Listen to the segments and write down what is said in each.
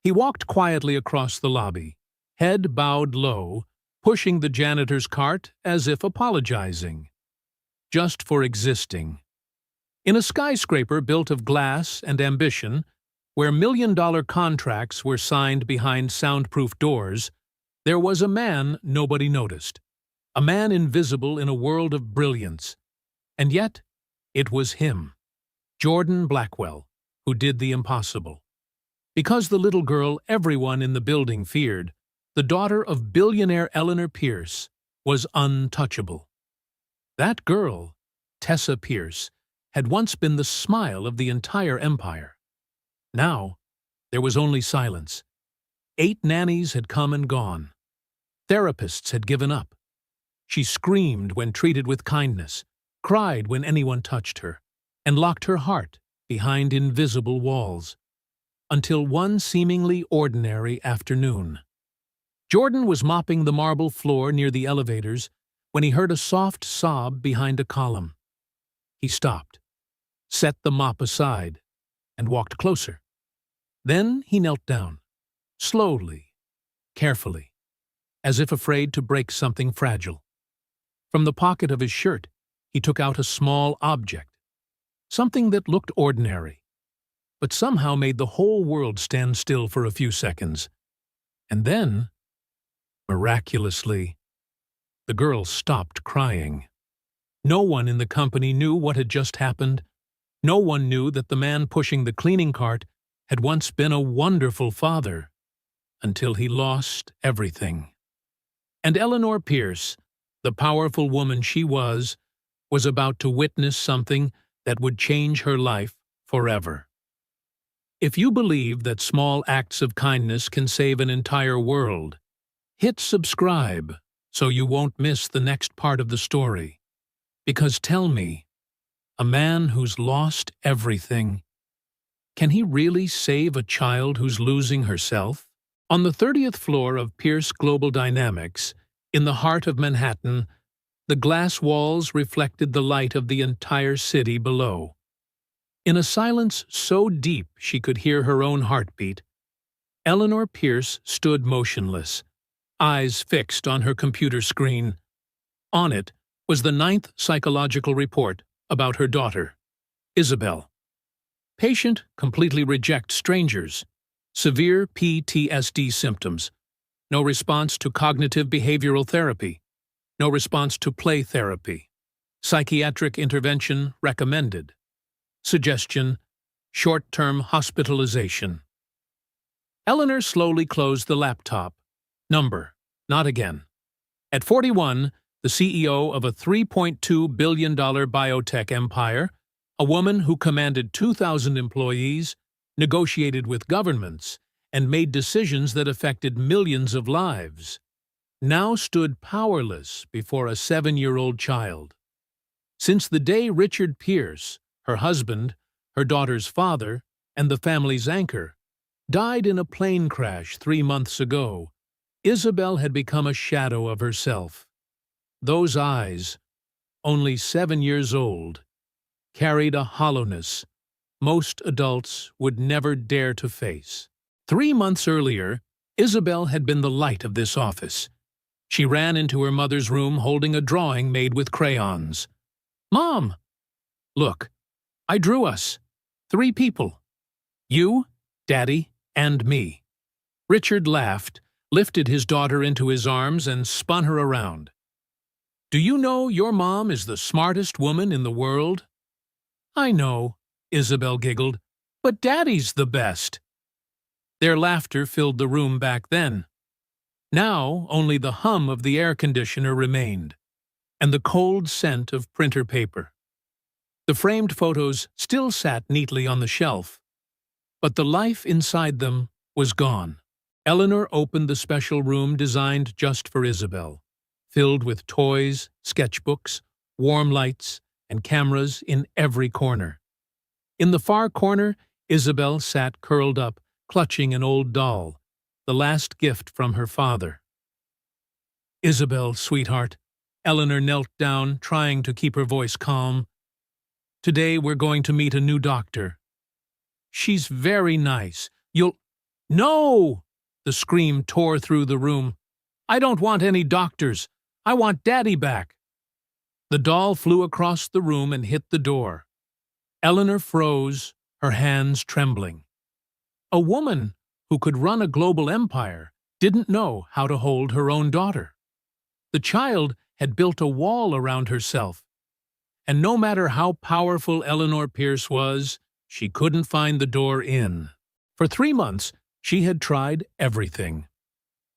He walked quietly across the lobby, head bowed low, pushing the janitor's cart as if apologizing. Just for existing. In a skyscraper built of glass and ambition, where million-dollar contracts were signed behind soundproof doors, there was a man nobody noticed. A man invisible in a world of brilliance. And yet, it was him, Jordan Blackwell, who did the impossible. Because the little girl everyone in the building feared, the daughter of billionaire Eleanor Pierce, was untouchable. That girl, Tessa Pierce, had once been the smile of the entire empire. Now, there was only silence. 8 nannies had come and gone. Therapists had given up. She screamed when treated with kindness, cried when anyone touched her, and locked her heart behind invisible walls. Until one seemingly ordinary afternoon. Jordan was mopping the marble floor near the elevators when he heard a soft sob behind a column. He stopped, set the mop aside, and walked closer. Then he knelt down, slowly, carefully, as if afraid to break something fragile. From the pocket of his shirt, he took out a small object, something that looked ordinary, but somehow made the whole world stand still for a few seconds. And then, miraculously, the girl stopped crying. No one in the company knew what had just happened. No one knew that the man pushing the cleaning cart had once been a wonderful father, until he lost everything. And Eleanor Pierce, the powerful woman she was about to witness something that would change her life forever. If you believe that small acts of kindness can save an entire world, hit subscribe so you won't miss the next part of the story. Because tell me, a man who's lost everything, can he really save a child who's losing herself? On the 30th floor of Pierce Global Dynamics, in the heart of Manhattan, the glass walls reflected the light of the entire city below. In a silence so deep she could hear her own heartbeat, Eleanor Pierce stood motionless, eyes fixed on her computer screen. On it was the 9th psychological report about her daughter, Isabel. Patient completely rejects strangers. Severe PTSD symptoms. No response to cognitive behavioral therapy. No response to play therapy. Psychiatric intervention recommended. Suggestion: short-term hospitalization. Eleanor slowly closed the laptop. Number: not again. At 41, the CEO of a $3.2 billion biotech empire, a woman who commanded 2,000 employees, negotiated with governments, and made decisions that affected millions of lives, now stood powerless before a 7-year-old child. Since the day Richard Pierce, her husband, her daughter's father, and the family's anchor, died in a plane crash 3 months ago, Isabel had become a shadow of herself. Those eyes, only 7 years old, carried a hollowness most adults would never dare to face. 3 months earlier, Isabel had been the light of this office. She ran into her mother's room holding a drawing made with crayons. "Mom! Look, I drew us. 3 people. You, Daddy, and me." Richard laughed, lifted his daughter into his arms, and spun her around. "Do you know your mom is the smartest woman in the world?" "I know," Isabel giggled, "but Daddy's the best." Their laughter filled the room back then. Now only the hum of the air conditioner remained, and the cold scent of printer paper. The framed photos still sat neatly on the shelf, but the life inside them was gone. Eleanor opened the special room designed just for Isabel, filled with toys, sketchbooks, warm lights, and cameras in every corner. In the far corner, Isabel sat curled up, clutching an old doll, the last gift from her father. "Isabel, sweetheart," Eleanor knelt down, trying to keep her voice calm. "Today we're going to meet a new doctor. She's very nice. "No!" The scream tore through the room. "I don't want any doctors. I want Daddy back." The doll flew across the room and hit the door. Eleanor froze, her hands trembling. A woman who could run a global empire didn't know how to hold her own daughter. The child had built a wall around herself, and no matter how powerful Eleanor Pierce was, she couldn't find the door in. For 3 months, she had tried everything.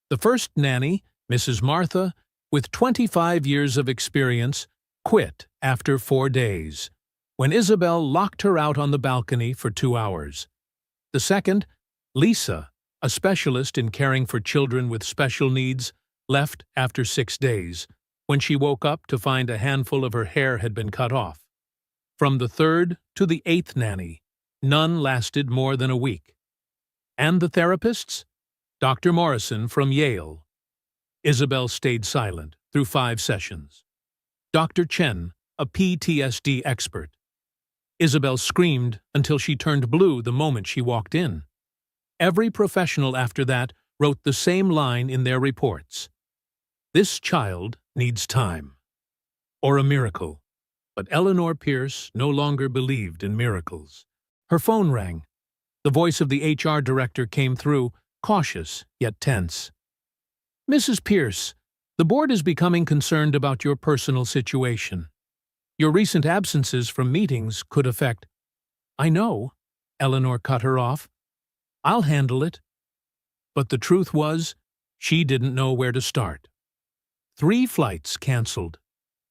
The first nanny, Mrs. Martha, with 25 years of experience, quit after 4 days, when Isabel locked her out on the balcony for 2 hours. The second, Lisa, a specialist in caring for children with special needs, left after 6 days, when she woke up to find a handful of her hair had been cut off. From the third to the 8th nanny, none lasted more than a week. And the therapists? Dr. Morrison from Yale. Isabel stayed silent through 5 sessions. Dr. Chen, a PTSD expert. Isabel screamed until she turned blue the moment she walked in. Every professional after that wrote the same line in their reports. This child needs time. Or a miracle. But Eleanor Pierce no longer believed in miracles. Her phone rang. The voice of the HR director came through, cautious yet tense. "Mrs. Pierce, the board is becoming concerned about your personal situation. Your recent absences from meetings could affect—" "I know," Eleanor cut her off. "I'll handle it." But the truth was, she didn't know where to start. 3 flights canceled.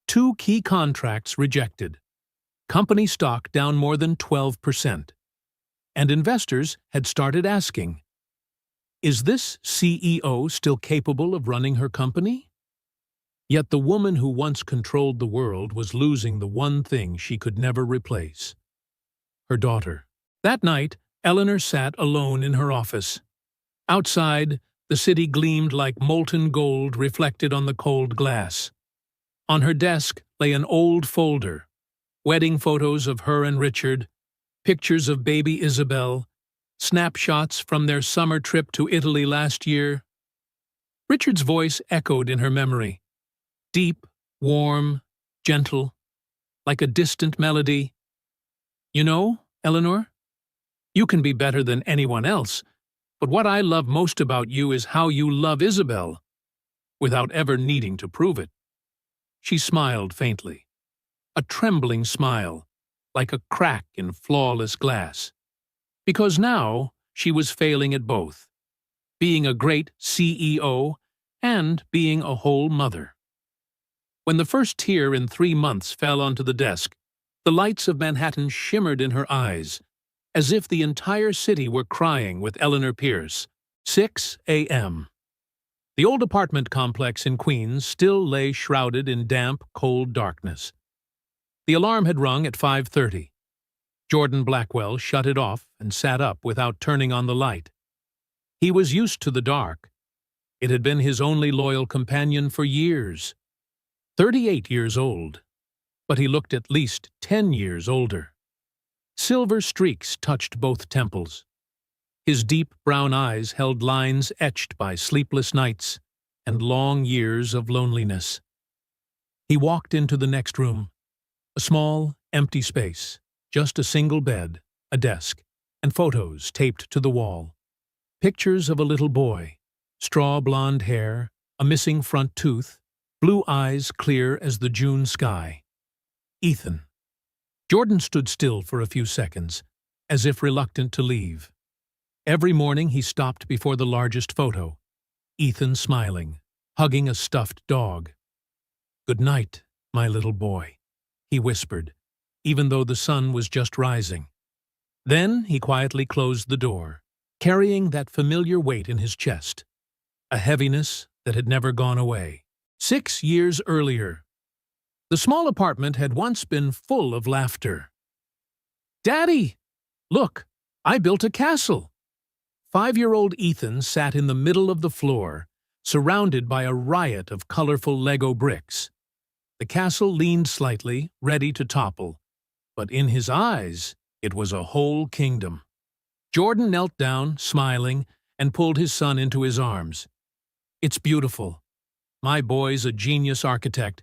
2 key contracts rejected. Company stock down more than 12%. And investors had started asking, is this CEO still capable of running her company? Yet the woman who once controlled the world was losing the one thing she could never replace: her daughter. That night, Eleanor sat alone in her office. Outside, the city gleamed like molten gold reflected on the cold glass. On her desk lay an old folder, wedding photos of her and Richard, pictures of baby Isabel, snapshots from their summer trip to Italy last year. Richard's voice echoed in her memory, deep, warm, gentle, like a distant melody. "You know, Eleanor, you can be better than anyone else, but what I love most about you is how you love Isabel, without ever needing to prove it." She smiled faintly, a trembling smile, like a crack in flawless glass. Because now she was failing at both, being a great CEO and being a whole mother. When the first tear in 3 months fell onto the desk, the lights of Manhattan shimmered in her eyes, as if the entire city were crying with Eleanor Pierce. 6 a.m. The old apartment complex in Queens still lay shrouded in damp, cold darkness. The alarm had rung at 5:30. Jordan Blackwell shut it off and sat up without turning on the light. He was used to the dark. It had been his only loyal companion for years. 38 years old, but he looked at least 10 years older. Silver streaks touched both temples. His deep brown eyes held lines etched by sleepless nights and long years of loneliness. He walked into the next room, a small, empty space, just a single bed, a desk, and photos taped to the wall. Pictures of a little boy, straw blonde hair, a missing front tooth, blue eyes clear as the June sky. Ethan. Jordan stood still for a few seconds, as if reluctant to leave. Every morning he stopped before the largest photo, Ethan smiling, hugging a stuffed dog. "Good night, my little boy," he whispered, even though the sun was just rising. Then he quietly closed the door, carrying that familiar weight in his chest, a heaviness that had never gone away. 6 years earlier, the small apartment had once been full of laughter. "Daddy! Look, I built a castle!" 5-year-old Ethan sat in the middle of the floor, surrounded by a riot of colorful Lego bricks. The castle leaned slightly, ready to topple, but in his eyes it was a whole kingdom. Jordan knelt down, smiling, and pulled his son into his arms. "It's beautiful. My boy's a genius architect.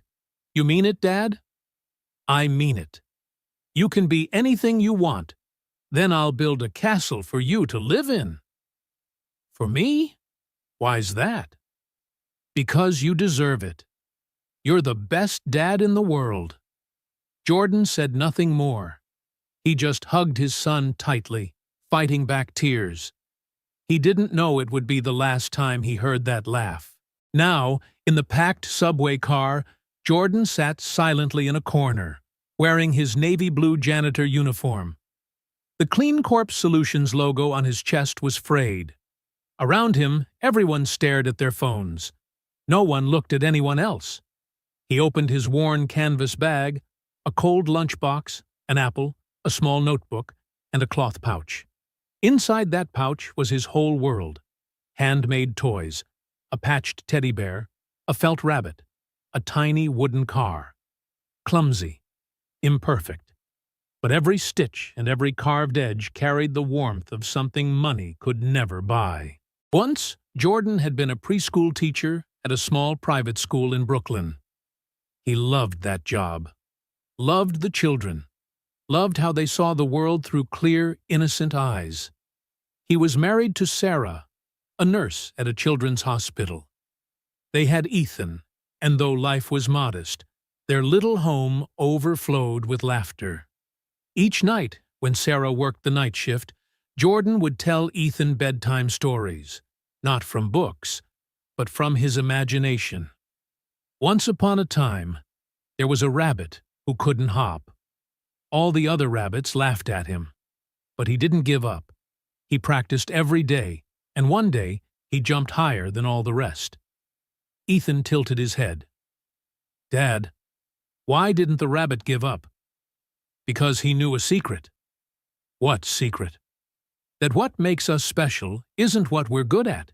You mean it, Dad?" "I mean it. You can be anything you want. Then I'll build a castle for you to live in." "For me? Why's that?" "Because you deserve it. You're the best dad in the world." Jordan said nothing more. He just hugged his son tightly, fighting back tears. He didn't know it would be the last time he heard that laugh. Now, in the packed subway car, Jordan sat silently in a corner, wearing his navy blue janitor uniform. The Clean Corp Solutions logo on his chest was frayed. Around him, everyone stared at their phones. No one looked at anyone else. He opened his worn canvas bag, a cold lunchbox, an apple, a small notebook, and a cloth pouch. Inside that pouch was his whole world. Handmade toys, a patched teddy bear, a felt rabbit, a tiny wooden car. Clumsy, imperfect. But every stitch and every carved edge carried the warmth of something money could never buy. Once, Jordan had been a preschool teacher at a small private school in Brooklyn. He loved that job. Loved the children. Loved how they saw the world through clear, innocent eyes. He was married to Sarah, a nurse at a children's hospital. They had Ethan, and though life was modest, their little home overflowed with laughter. Each night, when Sarah worked the night shift, Jordan would tell Ethan bedtime stories, not from books, but from his imagination. Once upon a time, there was a rabbit who couldn't hop. All the other rabbits laughed at him. But he didn't give up. He practiced every day, and one day he jumped higher than all the rest. Ethan tilted his head. "Dad, why didn't the rabbit give up?" "Because he knew a secret." "What secret?" "That what makes us special isn't what we're good at.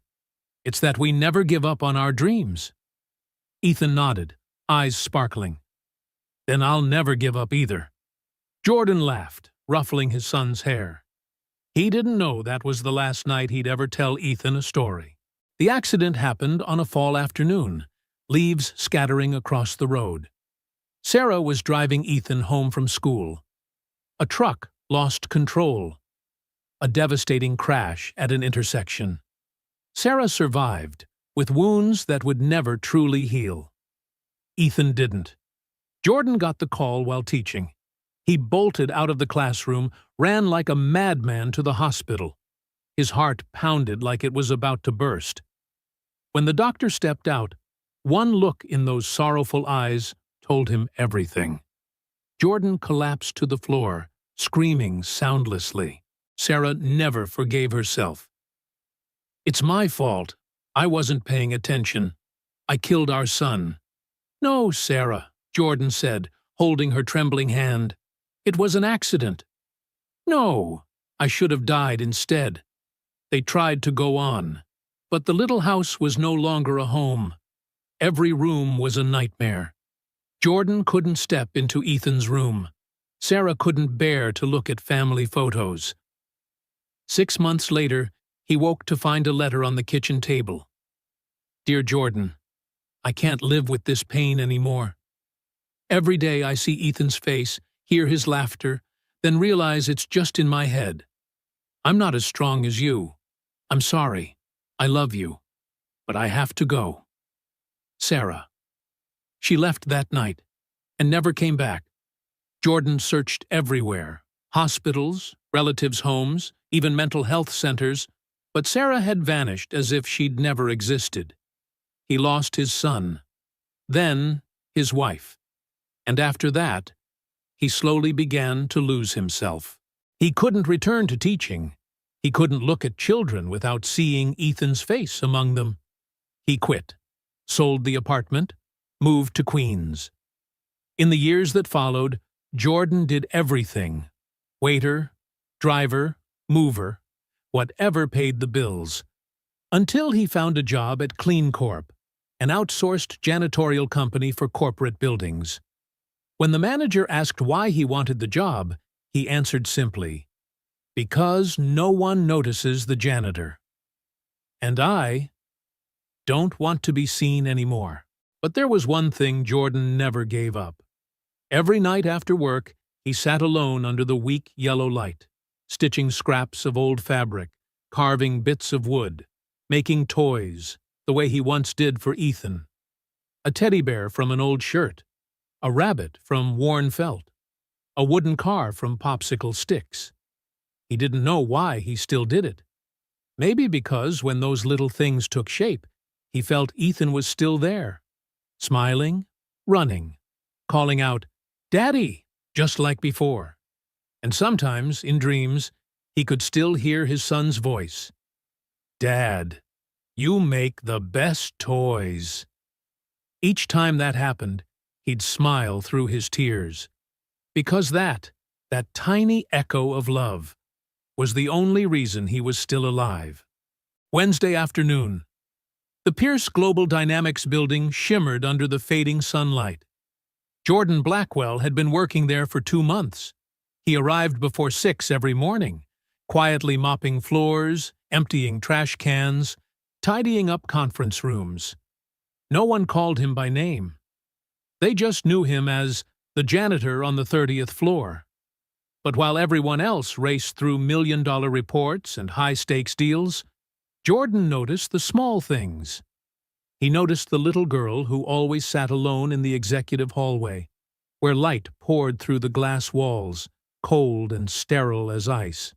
It's that we never give up on our dreams." Ethan nodded, eyes sparkling. "Then I'll never give up either." Jordan laughed, ruffling his son's hair. He didn't know that was the last night he'd ever tell Ethan a story. The accident happened on a fall afternoon, leaves scattering across the road. Sarah was driving Ethan home from school. A truck lost control. A devastating crash at an intersection. Sarah survived, with wounds that would never truly heal. Ethan didn't. Jordan got the call while teaching. He bolted out of the classroom, ran like a madman to the hospital. His heart pounded like it was about to burst. When the doctor stepped out, one look in those sorrowful eyes told him everything. Jordan collapsed to the floor, screaming soundlessly. Sarah never forgave herself. "It's my fault. I wasn't paying attention. I killed our son." "No, Sarah," Jordan said, holding her trembling hand. "It was an accident." "No, I should have died instead." They tried to go on, but the little house was no longer a home. Every room was a nightmare. Jordan couldn't step into Ethan's room. Sarah couldn't bear to look at family photos. 6 months later, he woke to find a letter on the kitchen table. "Dear Jordan, I can't live with this pain anymore. Every day I see Ethan's face, hear his laughter, then realize it's just in my head. I'm not as strong as you. I'm sorry. I love you. But I have to go. Sarah." She left that night and never came back. Jordan searched everywhere, hospitals, relatives' homes, even mental health centers, but Sarah had vanished as if she'd never existed. He lost his son, then his wife, and after that, he slowly began to lose himself. He couldn't return to teaching. He couldn't look at children without seeing Ethan's face among them. He quit, sold the apartment, moved to Queens. In the years that followed, Jordan did everything: waiter, driver, mover, whatever paid the bills, until he found a job at Clean Corp, an outsourced janitorial company for corporate buildings. When the manager asked why he wanted the job, he answered simply, "Because no one notices the janitor." And I don't want to be seen anymore. But there was one thing Jordan never gave up. Every night after work, he sat alone under the weak yellow light, stitching scraps of old fabric, carving bits of wood, making toys, the way he once did for Ethan. A teddy bear from an old shirt, a rabbit from worn felt, a wooden car from popsicle sticks. He didn't know why he still did it. Maybe because when those little things took shape, he felt Ethan was still there, smiling, running, calling out, "Daddy!" just like before. And sometimes, in dreams, he could still hear his son's voice. "Dad, you make the best toys." Each time that happened, he'd smile through his tears. Because that tiny echo of love, was the only reason he was still alive. Wednesday afternoon. The Pierce Global Dynamics building shimmered under the fading sunlight. Jordan Blackwell had been working there for 2 months. He arrived before 6 every morning, quietly mopping floors, emptying trash cans, tidying up conference rooms. No one called him by name. They just knew him as the janitor on the 30th floor. But while everyone else raced through million-dollar reports and high-stakes deals, Jordan noticed the small things. He noticed the little girl who always sat alone in the executive hallway, where light poured through the glass walls, cold and sterile as ice.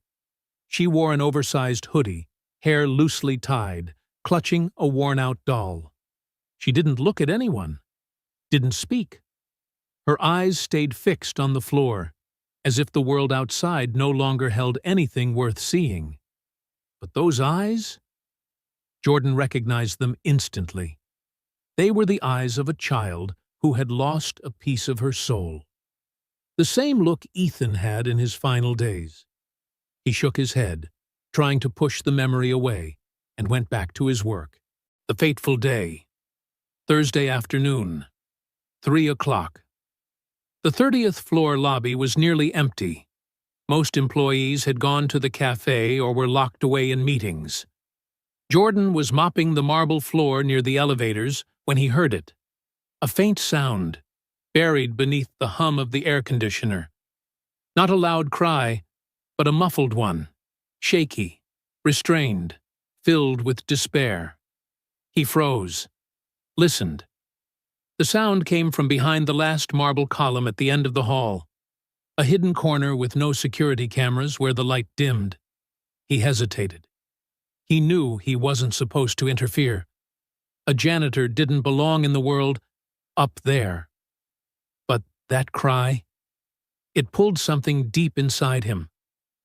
She wore an oversized hoodie, hair loosely tied, clutching a worn-out doll. She didn't look at anyone, didn't speak. Her eyes stayed fixed on the floor, as if the world outside no longer held anything worth seeing. But those eyes? Jordan recognized them instantly. They were the eyes of a child who had lost a piece of her soul. The same look Ethan had in his final days. He shook his head, trying to push the memory away, and went back to his work. The fateful day. Thursday afternoon. 3 o'clock. The 30th floor lobby was nearly empty. Most employees had gone to the cafe or were locked away in meetings. Jordan was mopping the marble floor near the elevators when he heard it. A faint sound, buried beneath the hum of the air conditioner. Not a loud cry, but a muffled one, shaky, restrained, filled with despair. He froze, listened. The sound came from behind the last marble column at the end of the hall, a hidden corner with no security cameras where the light dimmed. He hesitated. He knew he wasn't supposed to interfere. A janitor didn't belong in the world up there. But that cry, it pulled something deep inside him.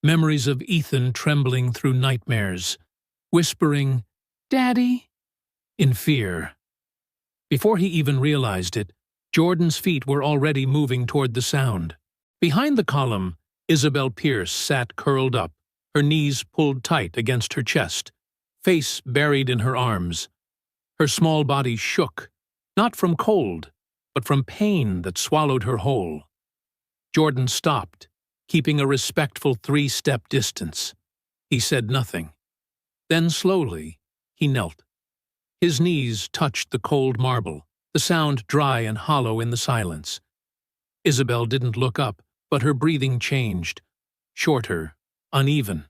Memories of Ethan trembling through nightmares, whispering, "Daddy," in fear. Before he even realized it, Jordan's feet were already moving toward the sound. Behind the column, Isabel Pierce sat curled up, her knees pulled tight against her chest, face buried in her arms. Her small body shook, not from cold, but from pain that swallowed her whole. Jordan stopped, keeping a respectful 3-step distance. He said nothing. Then slowly, he knelt. His knees touched the cold marble, the sound dry and hollow in the silence. Isabel didn't look up, but her breathing changed, shorter, uneven.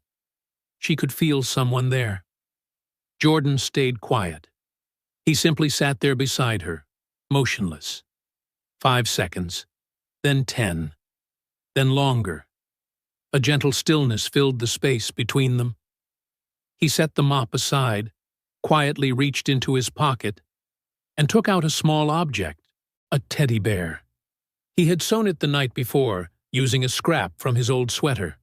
She could feel someone there. Jordan stayed quiet. He simply sat there beside her, motionless. 5 seconds, then 10, then longer. A gentle stillness filled the space between them. He set the mop aside, quietly reached into his pocket, and took out a small object, a teddy bear. He had sewn it the night before, using a scrap from his old sweater.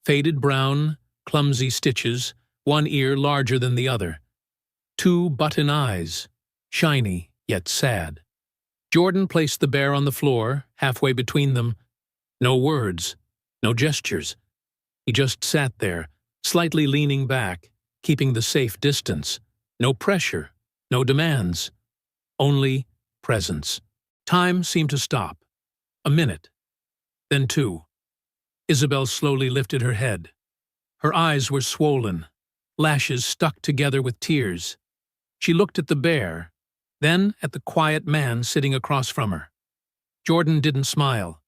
Faded brown, clumsy stitches, one ear larger than the other. 2 button eyes, shiny yet sad. Jordan placed the bear on the floor, halfway between them. No words, no gestures. He just sat there, slightly leaning back, keeping the safe distance. No pressure, no demands. Only presence. Time seemed to stop. A minute. Then 2. Isabel slowly lifted her head. Her eyes were swollen, lashes stuck together with tears. She looked at the bear, then at the quiet man sitting across from her. Jordan didn't smile.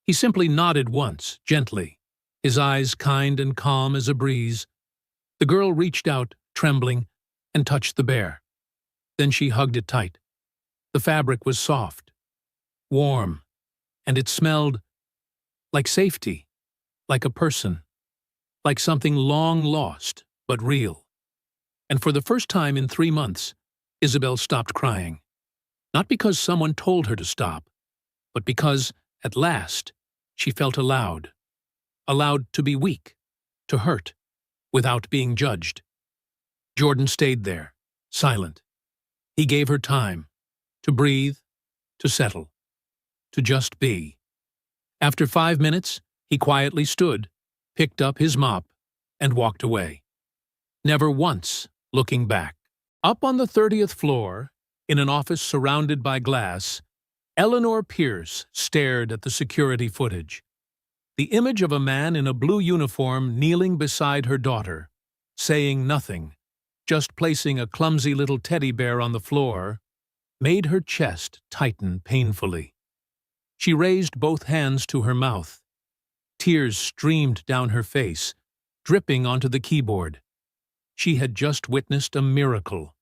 He simply nodded once, gently, his eyes kind and calm as a breeze. The girl reached out, trembling, and touched the bear. Then she hugged it tight. The fabric was soft, warm, and it smelled like safety, like a person, like something long lost, but real. And for the first time in 3 months, Isabel stopped crying. Not because someone told her to stop, but because, at last, she felt allowed to be weak, to hurt, without being judged. Jordan stayed there, silent. He gave her time to breathe, to settle, to just be. After 5 minutes, he quietly stood, picked up his mop, and walked away, never once looking back. Up on the 30th floor, in an office surrounded by glass, Eleanor Pierce stared at the security footage. The image of a man in a blue uniform kneeling beside her daughter, saying nothing, just placing a clumsy little teddy bear on the floor, made her chest tighten painfully. She raised both hands to her mouth. Tears streamed down her face, dripping onto the keyboard. She had just witnessed a miracle.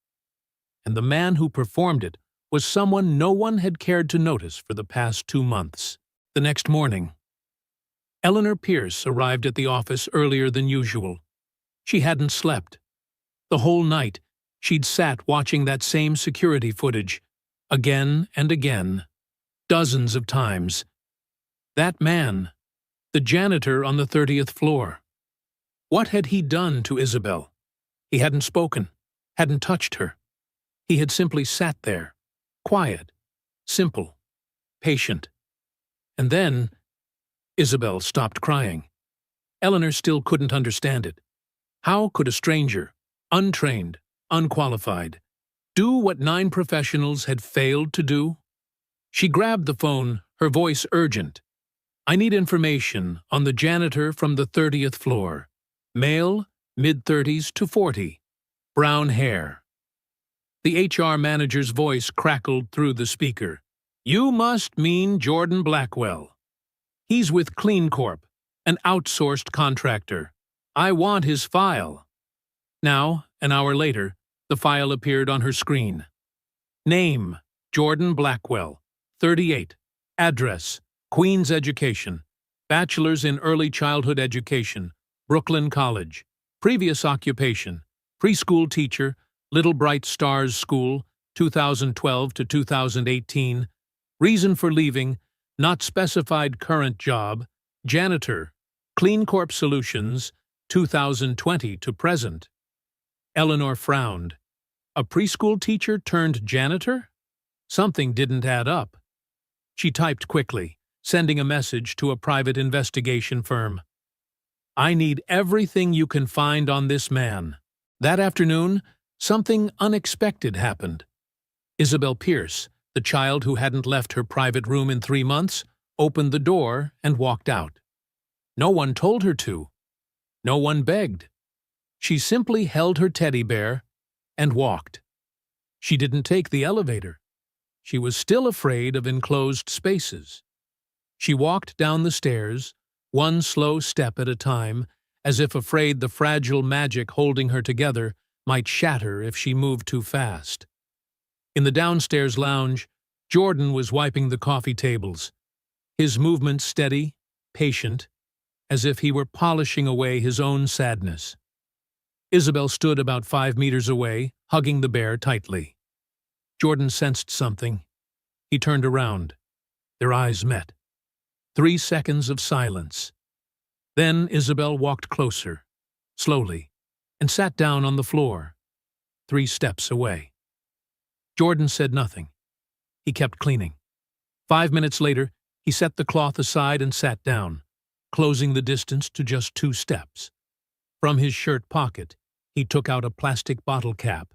And the man who performed it was someone no one had cared to notice for the past 2 months. The next morning, Eleanor Pierce arrived at the office earlier than usual. She hadn't slept. The whole night, she'd sat watching that same security footage, again and again, dozens of times. That man, the janitor on the 30th floor. What had he done to Isabel? He hadn't spoken, hadn't touched her. He had simply sat there, quiet, simple, patient. And then Isabel stopped crying. Eleanor still couldn't understand it. How could a stranger, untrained, unqualified, do what 9 professionals had failed to do? She grabbed the phone, her voice urgent. "I need information on the janitor from the 30th floor. Male, mid-30s to 40. Brown hair." The HR manager's voice crackled through the speaker. "You must mean Jordan Blackwell. He's with Clean Corp, an outsourced contractor. I want his file." Now, an hour later, the file appeared on her screen. Name, Jordan Blackwell, 38. Address, Queens Education. Bachelor's in Early Childhood Education, Brooklyn College. Previous occupation, preschool teacher, Little Bright Stars School, 2012 to 2018. Reason for leaving, not specified current job. Janitor, Clean Corp Solutions, 2020 to present. Eleanor frowned. A preschool teacher turned janitor? Something didn't add up. She typed quickly, sending a message to a private investigation firm. "I need everything you can find on this man." That afternoon, something unexpected happened. Isabel Pierce, the child who hadn't left her private room in 3 months, opened the door and walked out. No one told her to. No one begged. She simply held her teddy bear and walked. She didn't take the elevator. She was still afraid of enclosed spaces. She walked down the stairs, one slow step at a time, as if afraid the fragile magic holding her together might shatter if she moved too fast. In the downstairs lounge, Jordan was wiping the coffee tables, his movements steady, patient, as if he were polishing away his own sadness. Isabel stood about 5 meters away, hugging the bear tightly. Jordan sensed something. He turned around. Their eyes met. 3 seconds of silence. Then Isabel walked closer, slowly, and sat down on the floor, 3 steps away. Jordan said nothing. He kept cleaning. 5 minutes later, he set the cloth aside and sat down, closing the distance to just 2 steps. From his shirt pocket, he took out a plastic bottle cap.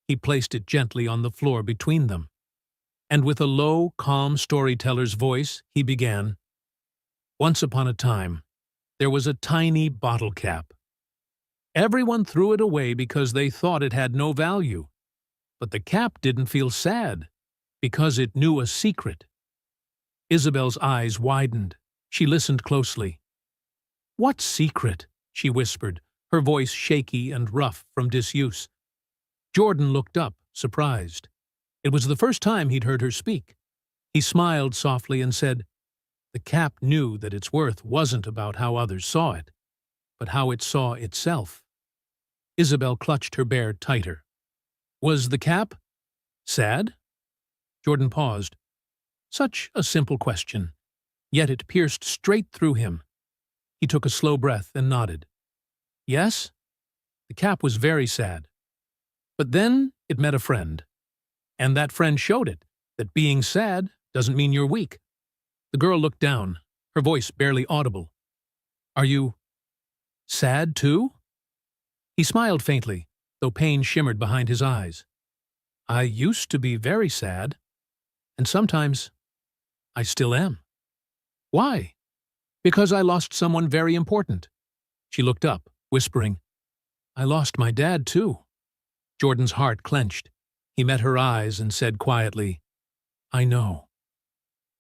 He placed it gently on the floor between them. And with a low, calm storyteller's voice, he began, "Once upon a time, there was a tiny bottle cap. Everyone threw it away because they thought it had no value. But the cap didn't feel sad, because it knew a secret. Isabel's eyes widened. She listened closely. "What secret?" she whispered, her voice shaky and rough from disuse. Jordan looked up, surprised. It was the first time he'd heard her speak. He smiled softly and said, "The cap knew that its worth wasn't about how others saw it, but how it saw itself." Isabel clutched her bear tighter. "Was the cap sad?" Jordan paused. Such a simple question, yet it pierced straight through him. He took a slow breath and nodded. "Yes, the cap was very sad. But then it met a friend. And that friend showed it, that being sad doesn't mean you're weak." The girl looked down, her voice barely audible. "Are you sad, too?" He smiled faintly, though pain shimmered behind his eyes. "I used to be very sad, and sometimes I still am." "Why?" "Because I lost someone very important." She looked up, whispering, "I lost my dad, too." Jordan's heart clenched. He met her eyes and said quietly, "I know.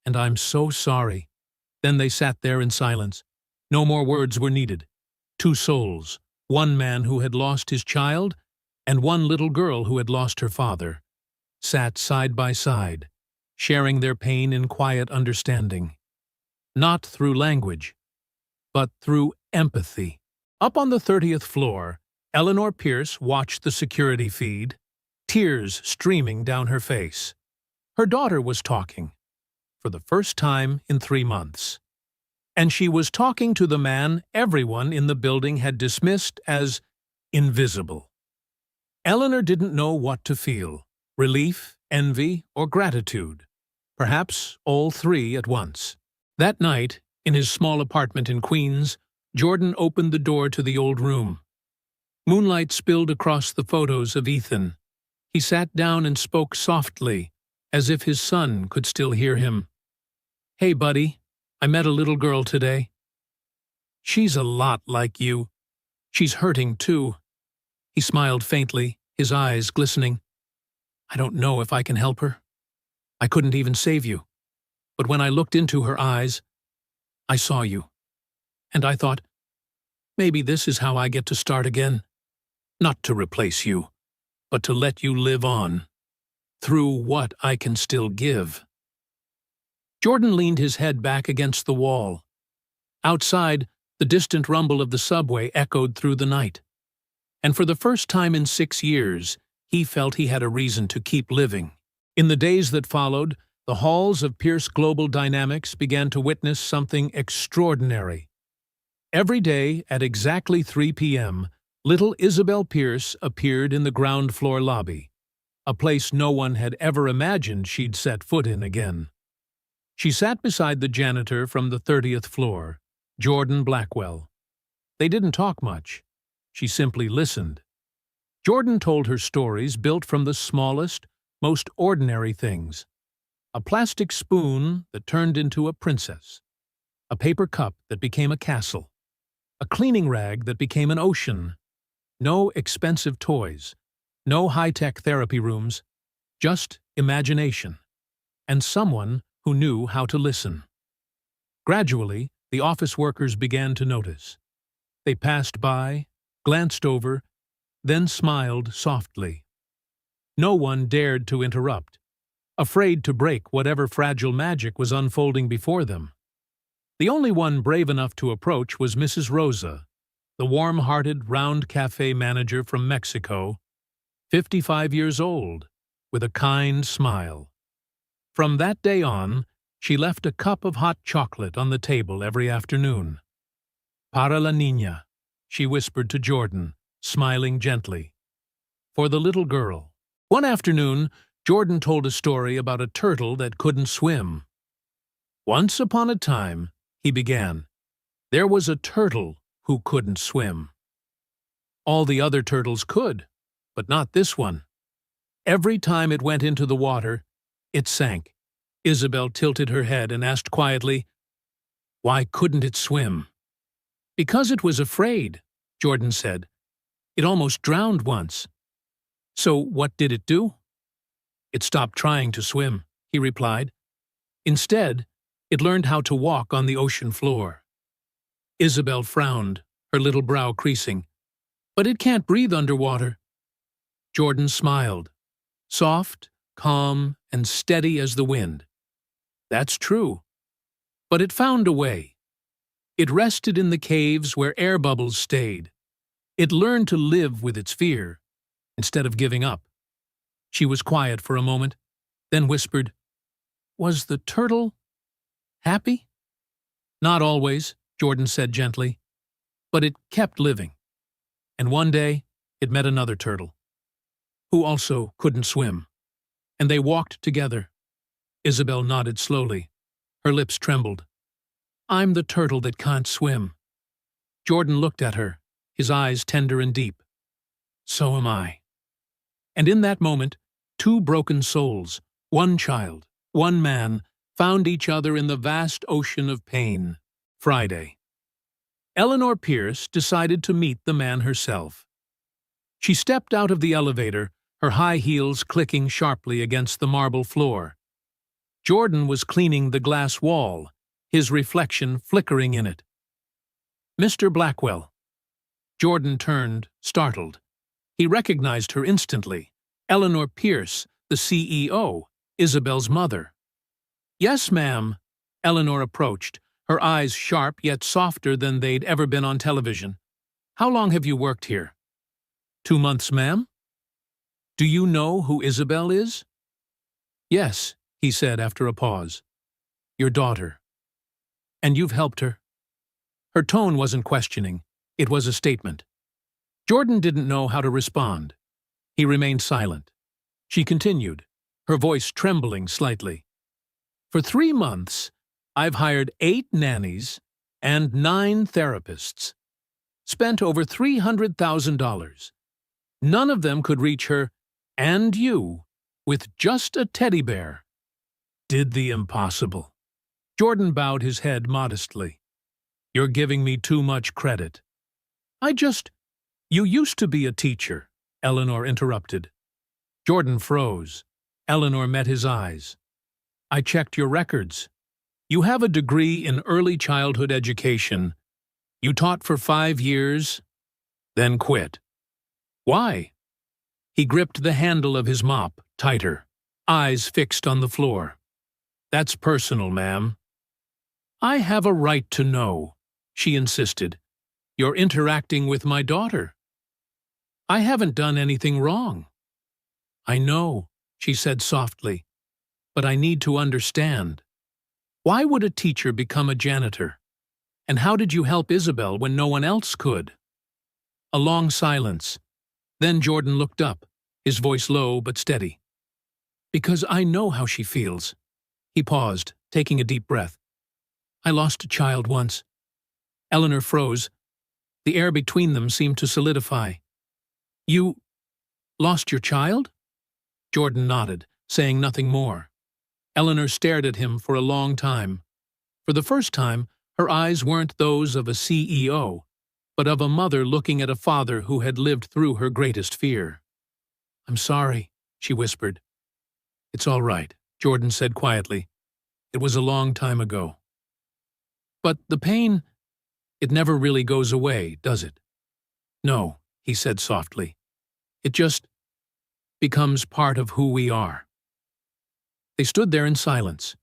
And I'm so sorry." Then they sat there in silence. No more words were needed. Two souls, one man who had lost his child and one little girl who had lost her father, sat side by side, sharing their pain in quiet understanding. Not through language, but through empathy. Up on the 30th floor, Eleanor Pierce watched the security feed, tears streaming down her face. Her daughter was talking, for the first time in 3 months. And she was talking to the man everyone in the building had dismissed as invisible. Eleanor didn't know what to feel: relief, envy, or gratitude. Perhaps all three at once. That night, in his small apartment in Queens, Jordan opened the door to the old room. Moonlight spilled across the photos of Ethan. He sat down and spoke softly, as if his son could still hear him. "Hey, buddy, I met a little girl today. She's a lot like you. She's hurting, too." He smiled faintly, his eyes glistening. "I don't know if I can help her. I couldn't even save you. But when I looked into her eyes, I saw you. And I thought, maybe this is how I get to start again. Not to replace you, but to let you live on, through what I can still give." Jordan leaned his head back against the wall. Outside, the distant rumble of the subway echoed through the night. And for the first time in 6 years, he felt he had a reason to keep living. In the days that followed, the halls of Pierce Global Dynamics began to witness something extraordinary. Every day, at exactly 3 p.m., little Isabel Pierce appeared in the ground floor lobby, a place no one had ever imagined she'd set foot in again. She sat beside the janitor from the 30th floor, Jordan Blackwell. They didn't talk much. She simply listened. Jordan told her stories built from the smallest, most ordinary things. A plastic spoon that turned into a princess. A paper cup that became a castle. A cleaning rag that became an ocean. No expensive toys. No high-tech therapy rooms. Just imagination. And someone who knew how to listen. Gradually, the office workers began to notice. They passed by, glanced over, then smiled softly. No one dared to interrupt, afraid to break whatever fragile magic was unfolding before them. The only one brave enough to approach was Mrs. Rosa, the warm-hearted round cafe manager from Mexico, 55 years old, with a kind smile. From that day on, she left a cup of hot chocolate on the table every afternoon. "Para la niña," she whispered to Jordan, smiling gently. "For the little girl." One afternoon, Jordan told a story about a turtle that couldn't swim. "Once upon a time," he began, "there was a turtle who couldn't swim. All the other turtles could, but not this one. Every time it went into the water, it sank." Isabel tilted her head and asked quietly, "Why couldn't it swim?" "Because it was afraid," Jordan said. It almost drowned once. So what did it do? It stopped trying to swim, he replied. Instead, it learned how to walk on the ocean floor. Isabel frowned, her little brow creasing. But it can't breathe underwater. Jordan smiled, soft, calm, and steady as the wind. That's true. But it found a way. It rested in the caves where air bubbles stayed. It learned to live with its fear, instead of giving up. She was quiet for a moment, then whispered, "Was the turtle happy?" "Not always," Jordan said gently, "but it kept living. And one day, it met another turtle, who also couldn't swim. And they walked together." Isabel nodded slowly. Her lips trembled. "I'm the turtle that can't swim." Jordan looked at her, his eyes tender and deep. "So am I." And in that moment, two broken souls, one child, one man, found each other in the vast ocean of pain. Friday. Eleanor Pierce decided to meet the man herself. She stepped out of the elevator, her high heels clicking sharply against the marble floor. Jordan was cleaning the glass wall, his reflection flickering in it. "Mr. Blackwell." Jordan turned, startled. He recognized her instantly. Eleanor Pierce, the CEO, Isabel's mother. "Yes, ma'am." Eleanor approached, her eyes sharp yet softer than they'd ever been on television. "How long have you worked here?" 2 months, ma'am." "Do you know who Isabel is?" "Yes," he said after a pause. "Your daughter. And you've helped her?" Her tone wasn't questioning. It was a statement. Jordan didn't know how to respond. He remained silent. She continued, her voice trembling slightly. "For 3 months, I've hired 8 nannies and 9 therapists. Spent over $300,000. None of them could reach her, and you, with just a teddy bear. Did the impossible." Jordan bowed his head modestly. "You're giving me too much credit." "You used to be a teacher," Eleanor interrupted. Jordan froze. Eleanor met his eyes. "I checked your records. You have a degree in early childhood education. You taught for 5 years, then quit. Why?" He gripped the handle of his mop tighter, eyes fixed on the floor. "That's personal, ma'am." "I have a right to know," she insisted. "You're interacting with my daughter." "I haven't done anything wrong." "I know," she said softly, "but I need to understand. Why would a teacher become a janitor? And how did you help Isabel when no one else could?" A long silence. Then Jordan looked up, his voice low but steady. "Because I know how she feels." He paused, taking a deep breath. "I lost a child once." Eleanor froze. The air between them seemed to solidify. "You lost your child?" Jordan nodded, saying nothing more. Eleanor stared at him for a long time. For the first time, her eyes weren't those of a CEO, but of a mother looking at a father who had lived through her greatest fear. "I'm sorry," she whispered. "It's all right," Jordan said quietly. "It was a long time ago." "But the pain, it never really goes away, does it?" "No," he said softly. "It just becomes part of who we are." They stood there in silence,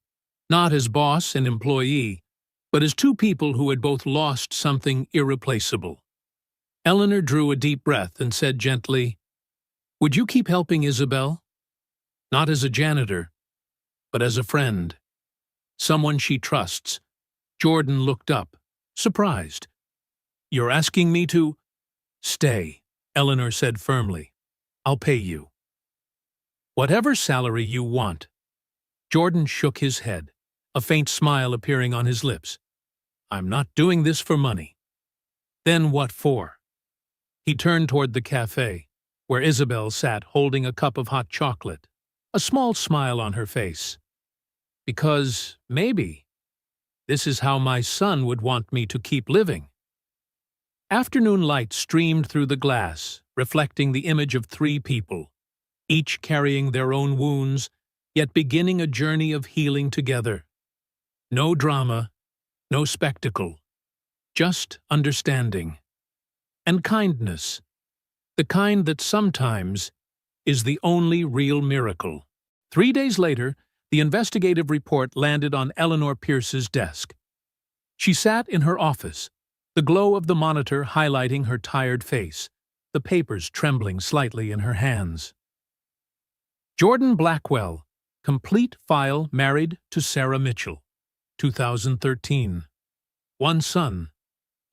not as boss and employee, but as two people who had both lost something irreplaceable. Eleanor drew a deep breath and said gently, "Would you keep helping Isabel? Not as a janitor, but as a friend. Someone she trusts." Jordan looked up, surprised. "You're asking me to—" "Stay," Eleanor said firmly. "I'll pay you. Whatever salary you want." Jordan shook his head, a faint smile appearing on his lips. "I'm not doing this for money." "Then what for?" He turned toward the cafe, where Isabel sat holding a cup of hot chocolate, a small smile on her face. "Because, maybe, this is how my son would want me to keep living." Afternoon light streamed through the glass, reflecting the image of three people, each carrying their own wounds, yet beginning a journey of healing together. No drama, no spectacle, just understanding. And kindness, the kind that sometimes is the only real miracle. 3 days later, the investigative report landed on Eleanor Pierce's desk. She sat in her office, the glow of the monitor highlighting her tired face, the papers trembling slightly in her hands. Jordan Blackwell, complete file, married to Sarah Mitchell, 2013. One son,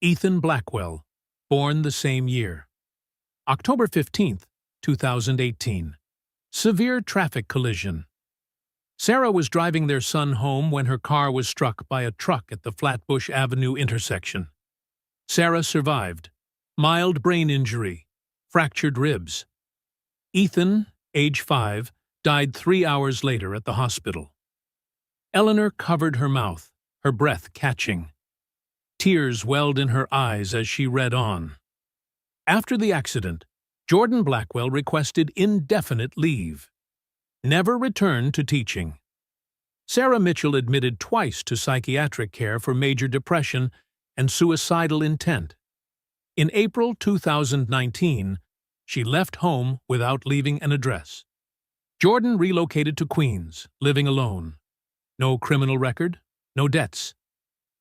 Ethan Blackwell, born the same year. October 15, 2018. Severe traffic collision. Sarah was driving their son home when her car was struck by a truck at the Flatbush Avenue intersection. Sarah survived. Mild brain injury, fractured ribs. Ethan, age 5, died 3 hours later at the hospital. Eleanor covered her mouth, her breath catching. Tears welled in her eyes as she read on. After the accident, Jordan Blackwell requested indefinite leave. Never returned to teaching. Sarah Mitchell admitted twice to psychiatric care for major depression and suicidal intent. In April 2019, she left home without leaving an address. Jordan relocated to Queens, living alone. No criminal record, no debts.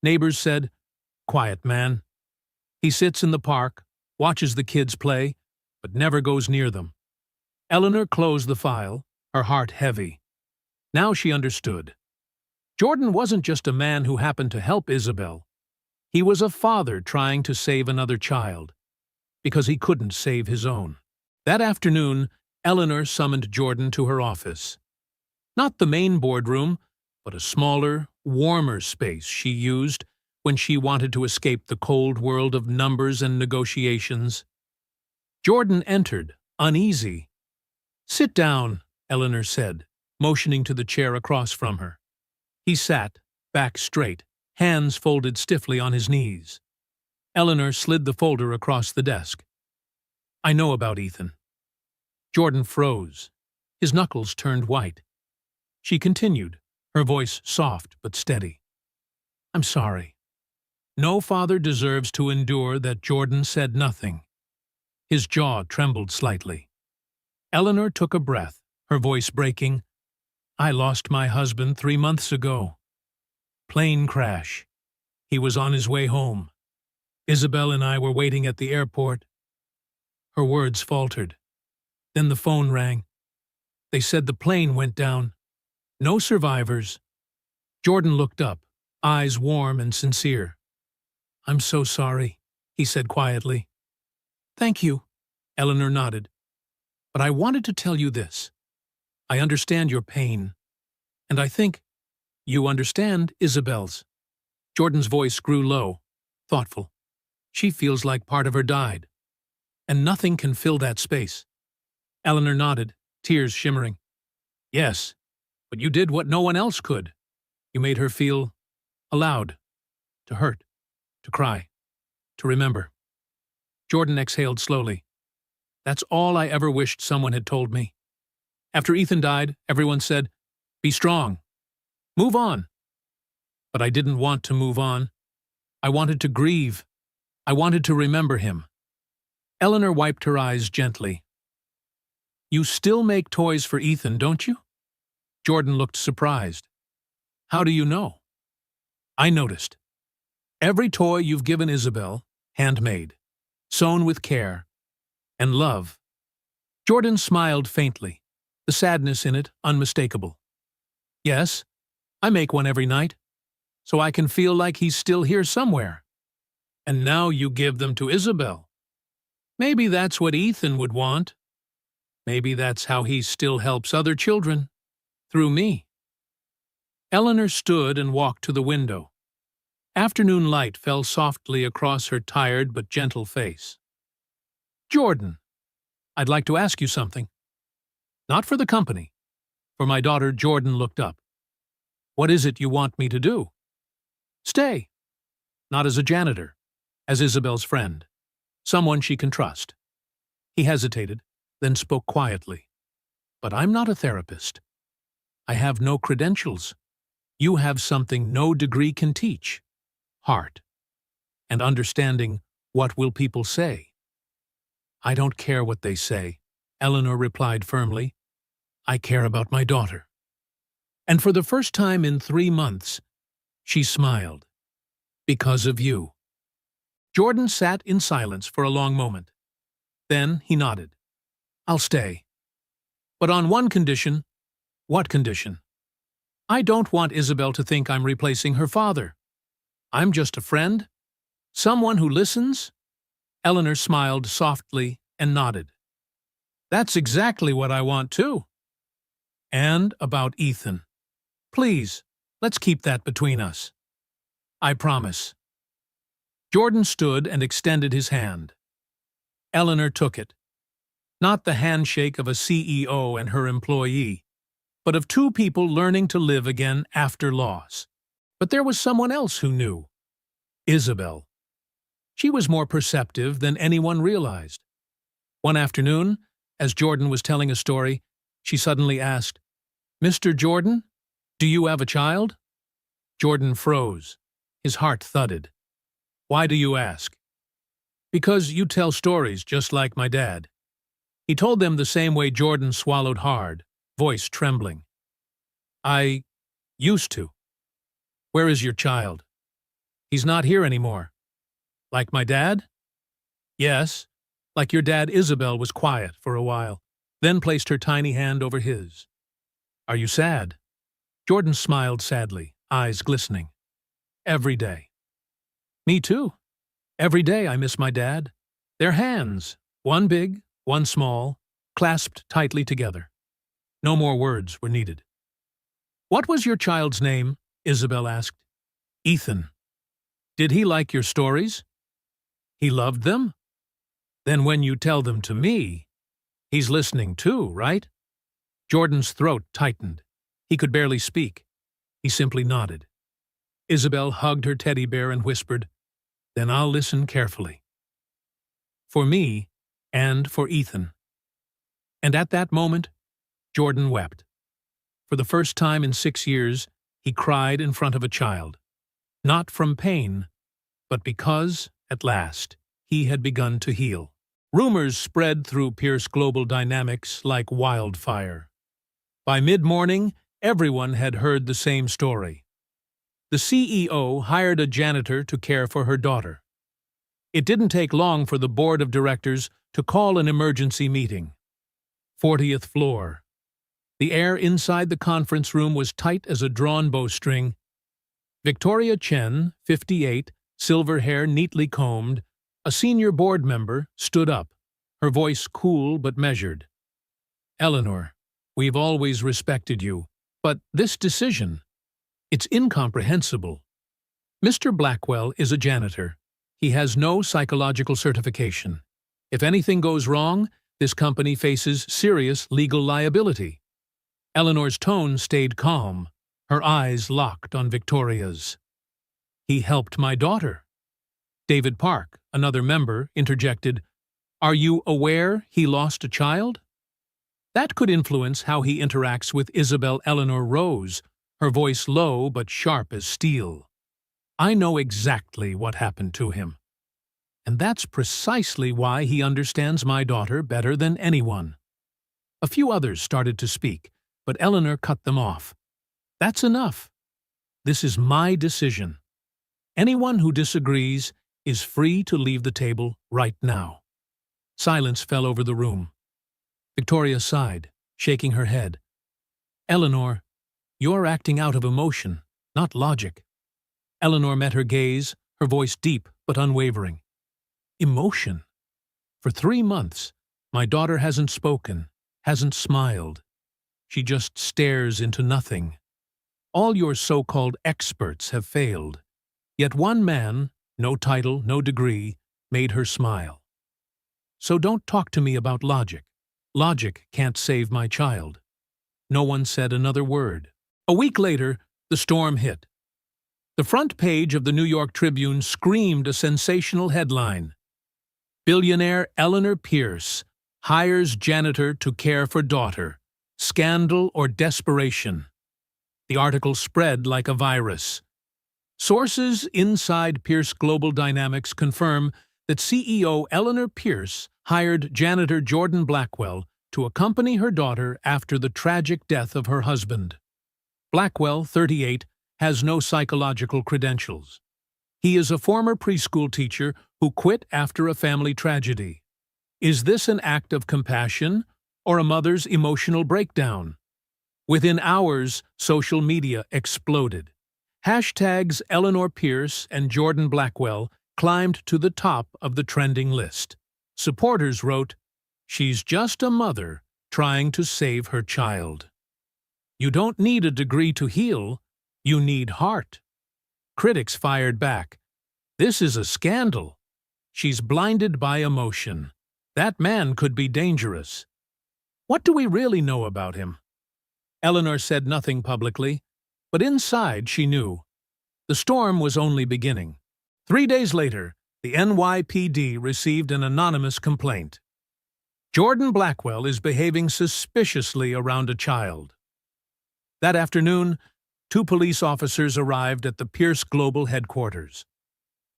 Neighbors said, "Quiet man. He sits in the park, watches the kids play, but never goes near them." Eleanor closed the file, her heart heavy. Now she understood. Jordan wasn't just a man who happened to help Isabel. He was a father trying to save another child, because he couldn't save his own. That afternoon, Eleanor summoned Jordan to her office. Not the main boardroom, but a smaller, warmer space she used when she wanted to escape the cold world of numbers and negotiations. Jordan entered, uneasy. "Sit down," Eleanor said, motioning to the chair across from her. He sat, back straight, hands folded stiffly on his knees. Eleanor slid the folder across the desk. "I know about Ethan." Jordan froze. His knuckles turned white. She continued, her voice soft but steady. "I'm sorry." No father deserves to endure that. Jordan said nothing. His jaw trembled slightly. Eleanor took a breath, her voice breaking. "I lost my husband 3 months ago. Plane crash. He was on his way home. Isabel and I were waiting at the airport." Her words faltered. Then the phone rang. They said the plane went down. No survivors. Jordan looked up, eyes warm and sincere. "I'm so sorry," he said quietly. "Thank you," Eleanor nodded. "But I wanted to tell you this. I understand your pain, and I think you understand Isabel's." Jordan's voice grew low, thoughtful. "She feels like part of her died, and nothing can fill that space." Eleanor nodded, tears shimmering. "Yes, but you did what no one else could. You made her feel allowed, to hurt, to cry, to remember." Jordan exhaled slowly. "That's all I ever wished someone had told me. After Ethan died, everyone said, 'Be strong. Move on.' But I didn't want to move on. I wanted to grieve. I wanted to remember him." Eleanor wiped her eyes gently. "You still make toys for Ethan, don't you?" Jordan looked surprised. "How do you know?" "I noticed. Every toy you've given Isabel, handmade, sewn with care, and love." Jordan smiled faintly, the sadness in it unmistakable. "Yes, I make one every night, so I can feel like he's still here somewhere. And now you give them to Isabel. Maybe that's what Ethan would want. Maybe that's how he still helps other children, through me." Eleanor stood and walked to the window. Afternoon light fell softly across her tired but gentle face. "Jordan, I'd like to ask you something. Not for the company. For my daughter." Jordan looked up. "What is it you want me to do?" "Stay. Not as a janitor, as Isabel's friend. Someone she can trust. He hesitated, then spoke quietly. But I'm not a therapist. I have no credentials. You have something no degree can teach. Heart. And understanding what will people say. I don't care what they say, Eleanor replied firmly. I care about my daughter. And for the first time in 3 months, she smiled. Because of you. Jordan sat in silence for a long moment. Then he nodded. I'll stay. But on one condition. What condition? I don't want Isabel to think I'm replacing her father. I'm just a friend. Someone who listens. Eleanor smiled softly and nodded. That's exactly what I want too. And about Ethan. Please, let's keep that between us. I promise. Jordan stood and extended his hand. Eleanor took it. Not the handshake of a CEO and her employee, but of 2 people learning to live again after loss. But there was someone else who knew. Isabel. She was more perceptive than anyone realized. One afternoon, as Jordan was telling a story, she suddenly asked, Mr. Jordan, do you have a child? Jordan froze. His heart thudded. Why do you ask? Because you tell stories just like my dad. He told them the same way. Jordan swallowed hard, voice trembling. I used to. Where is your child? He's not here anymore. Like my dad? Yes, like your dad. Isabel was quiet for a while, then placed her tiny hand over his. Are you sad? Jordan smiled sadly, eyes glistening. Every day. Me too. Every day I miss my dad. Their hands, one big, one small, clasped tightly together. No more words were needed. What was your child's name? Isabel asked. Ethan. Did he like your stories? He loved them? Then when you tell them to me, he's listening too, right? Jordan's throat tightened. He could barely speak. He simply nodded. Isabel hugged her teddy bear and whispered, Then I'll listen carefully. For me, and for Ethan. And at that moment, Jordan wept. For the first time in 6 years, he cried in front of a child. Not from pain, but because, at last, he had begun to heal. Rumors spread through Pierce Global Dynamics like wildfire. By mid-morning, everyone had heard the same story. The CEO hired a janitor to care for her daughter. It didn't take long for the board of directors to call an emergency meeting. 40th floor. The air inside the conference room was tight as a drawn bowstring. Victoria Chen, 58, silver hair neatly combed, a senior board member, stood up, her voice cool but measured. Eleanor, we've always respected you, but this decision, it's incomprehensible. Mr. Blackwell is a janitor. He has no psychological certification. If anything goes wrong, this company faces serious legal liability. Eleanor's tone stayed calm, her eyes locked on Victoria's. He helped my daughter. David Park, another member, interjected, Are you aware he lost a child? That could influence how he interacts with Isabel. Eleanor rose, her voice low but sharp as steel. I know exactly what happened to him. And that's precisely why he understands my daughter better than anyone. A few others started to speak, but Eleanor cut them off. That's enough. This is my decision. Anyone who disagrees is free to leave the table right now. Silence fell over the room. Victoria sighed, shaking her head. Eleanor, you're acting out of emotion, not logic. Eleanor met her gaze, her voice deep but unwavering. Emotion. For 3 months, my daughter hasn't spoken, hasn't smiled. She just stares into nothing. All your so-called experts have failed. Yet one man, no title, no degree, made her smile. So don't talk to me about logic. Logic can't save my child. No one said another word. A week later, the storm hit. The front page of the New York Tribune screamed a sensational headline. Billionaire Eleanor Pierce hires janitor to care for daughter. Scandal or desperation? The article spread like a virus. Sources inside Pierce Global Dynamics confirm that CEO Eleanor Pierce hired janitor Jordan Blackwell to accompany her daughter after the tragic death of her husband. Blackwell, 38, has no psychological credentials. He is a former preschool teacher who quit after a family tragedy. Is this an act of compassion or a mother's emotional breakdown? Within hours, social media exploded. Hashtags Eleanor Pierce and Jordan Blackwell climbed to the top of the trending list. Supporters wrote, "She's just a mother trying to save her child." You don't need a degree to heal, you need heart. Critics fired back. This is a scandal. She's blinded by emotion. That man could be dangerous. What do we really know about him? Eleanor said nothing publicly, but inside she knew. The storm was only beginning. 3 days later, the NYPD received an anonymous complaint. Jordan Blackwell is behaving suspiciously around a child. That afternoon, 2 police officers arrived at the Pierce Global headquarters.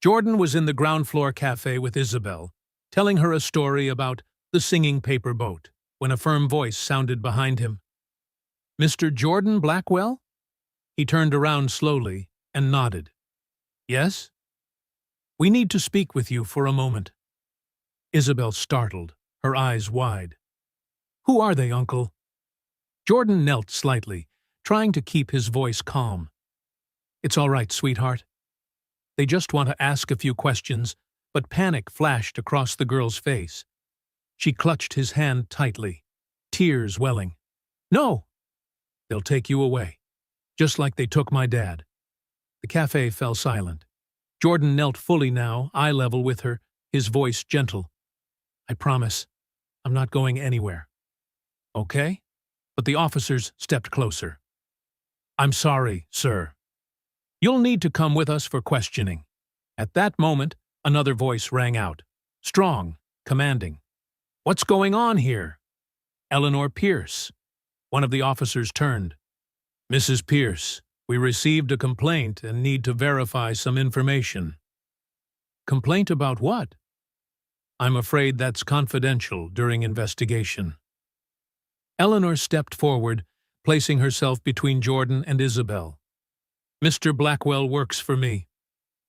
Jordan was in the ground floor cafe with Isabel, telling her a story about the singing paper boat, when a firm voice sounded behind him. "Mr. Jordan Blackwell?" He turned around slowly and nodded. "Yes?" "We need to speak with you for a moment." Isabel startled, her eyes wide. "Who are they, Uncle?" Jordan knelt slightly, trying to keep his voice calm. "It's all right, sweetheart. They just want to ask a few questions," but panic flashed across the girl's face. She clutched his hand tightly, tears welling. "No! They'll take you away, just like they took my dad." The cafe fell silent. Jordan knelt fully now, eye level with her, his voice gentle. "I promise, I'm not going anywhere." "Okay?" But the officers stepped closer. "I'm sorry, sir. You'll need to come with us for questioning." At that moment, another voice rang out, strong, commanding. "What's going on here?" "Eleanor Pierce." One of the officers turned. "Mrs. Pierce, we received a complaint and need to verify some information." "Complaint about what?" "I'm afraid that's confidential during investigation." Eleanor stepped forward, placing herself between Jordan and Isabel. "Mr. Blackwell works for me.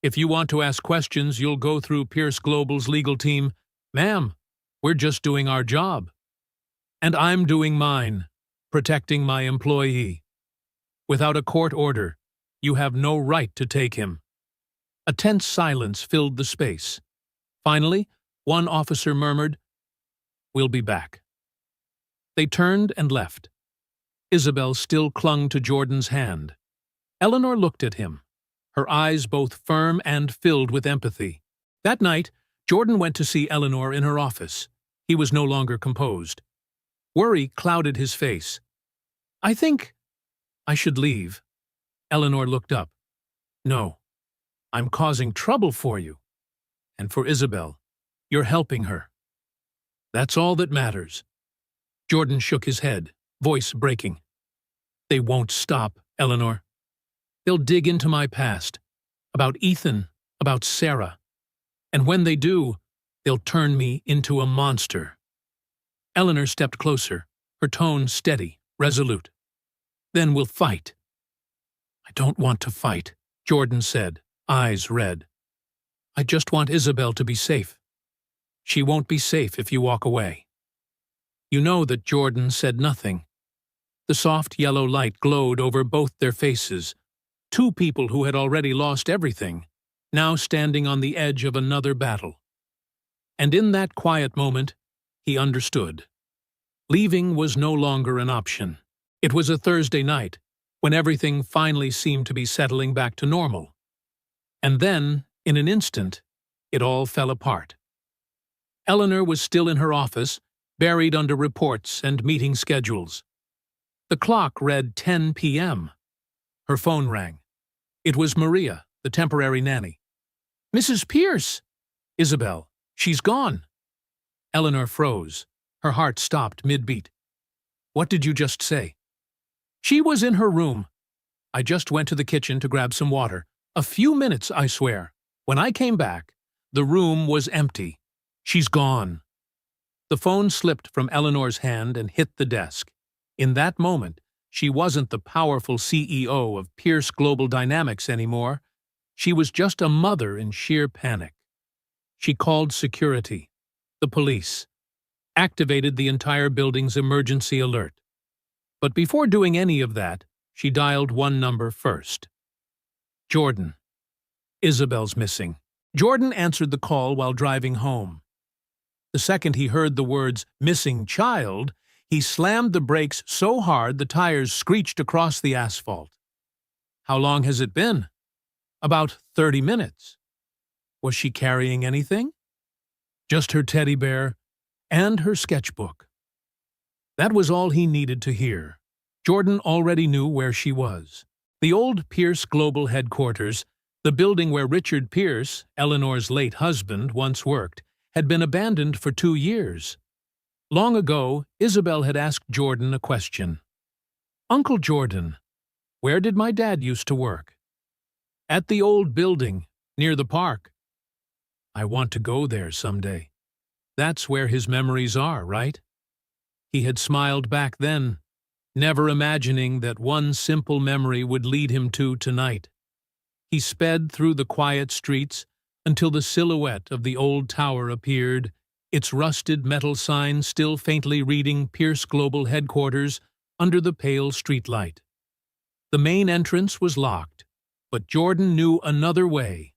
If you want to ask questions, you'll go through Pierce Global's legal team." "Ma'am, we're just doing our job." "And I'm doing mine, protecting my employee. Without a court order, you have no right to take him." A tense silence filled the space. Finally, one officer murmured, "We'll be back." They turned and left. Isabel still clung to Jordan's hand. Eleanor looked at him, her eyes both firm and filled with empathy. That night, Jordan went to see Eleanor in her office. He was no longer composed. Worry clouded his face. "I think I should leave." Eleanor looked up. "No, I'm causing trouble for you. And for Isabel, you're helping her. That's all that matters." Jordan shook his head, voice breaking. "They won't stop, Eleanor. They'll dig into my past, about Ethan, about Sarah. And when they do, they'll turn me into a monster." Eleanor stepped closer, her tone steady, resolute. "Then we'll fight." "I don't want to fight," Jordan said, eyes red. "I just want Isabel to be safe. She won't be safe if you walk away." You know that Jordan said nothing. The soft yellow light glowed over both their faces. 2 people who had already lost everything, now standing on the edge of another battle. And in that quiet moment, he understood. Leaving was no longer an option. It was a Thursday night, when everything finally seemed to be settling back to normal. And then, in an instant, it all fell apart. Eleanor was still in her office, buried under reports and meeting schedules. The clock read 10 p.m. Her phone rang. It was Maria, the temporary nanny. "Mrs. Pierce!" "Isabel, she's gone." Eleanor froze. Her heart stopped mid-beat. What did you just say? She was in her room. I just went to the kitchen to grab some water. A few minutes, I swear. When I came back, the room was empty. She's gone. The phone slipped from Eleanor's hand and hit the desk. In that moment, she wasn't the powerful CEO of Pierce Global Dynamics anymore. She was just a mother in sheer panic. She called security, the police, activated the entire building's emergency alert. But before doing any of that, she dialed one number first. Jordan. Isabel's missing. Jordan answered the call while driving home. The second he heard the words, "missing child," he slammed the brakes so hard the tires screeched across the asphalt. How long has it been? About 30 minutes. Was she carrying anything? Just her teddy bear and her sketchbook. That was all he needed to hear. Jordan already knew where she was. The old Pierce Global headquarters, the building where Richard Pierce, Eleanor's late husband, once worked, had been abandoned for 2 years. Long ago, Isabel had asked Jordan a question. "Uncle Jordan, where did my dad used to work?" "At the old building, near the park." "I want to go there someday." That's where his memories are, right? He had smiled back then, never imagining that one simple memory would lead him to tonight. He sped through the quiet streets until the silhouette of the old tower appeared, its rusted metal sign still faintly reading Pierce Global Headquarters under the pale streetlight. The main entrance was locked, but Jordan knew another way.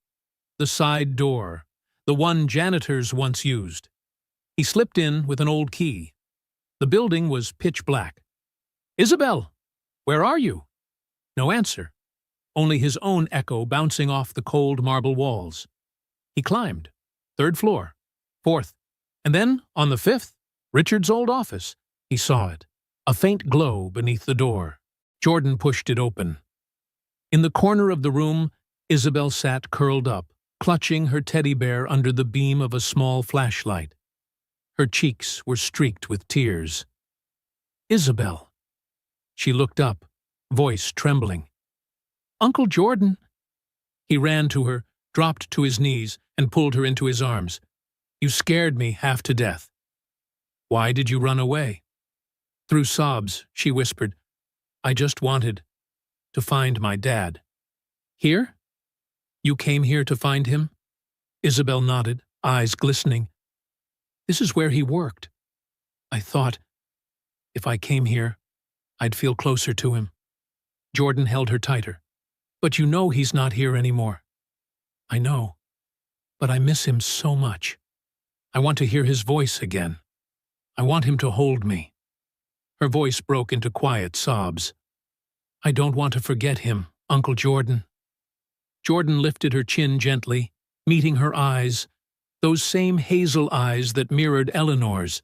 The side door, the one janitors once used. He slipped in with an old key. The building was pitch black. "Isabel, where are you?" No answer, only his own echo bouncing off the cold marble walls. He climbed. 3rd floor, 4th, and then, on the 5th, Richard's old office. He saw it, a faint glow beneath the door. Jordan pushed it open. In the corner of the room, Isabel sat curled up, clutching her teddy bear under the beam of a small flashlight. Her cheeks were streaked with tears. "Isabel." She looked up, voice trembling. "Uncle Jordan." He ran to her, dropped to his knees, and pulled her into his arms. "You scared me half to death." "Why did you run away?" Through sobs, she whispered, "I just wanted to find my dad." "Here? You came here to find him?" Isabel nodded, eyes glistening. "This is where he worked. I thought, if I came here, I'd feel closer to him." Jordan held her tighter. "But you know he's not here anymore." "I know, but I miss him so much. I want to hear his voice again. I want him to hold me." Her voice broke into quiet sobs. "I don't want to forget him, Uncle Jordan." Jordan lifted her chin gently, meeting her eyes, those same hazel eyes that mirrored Eleanor's,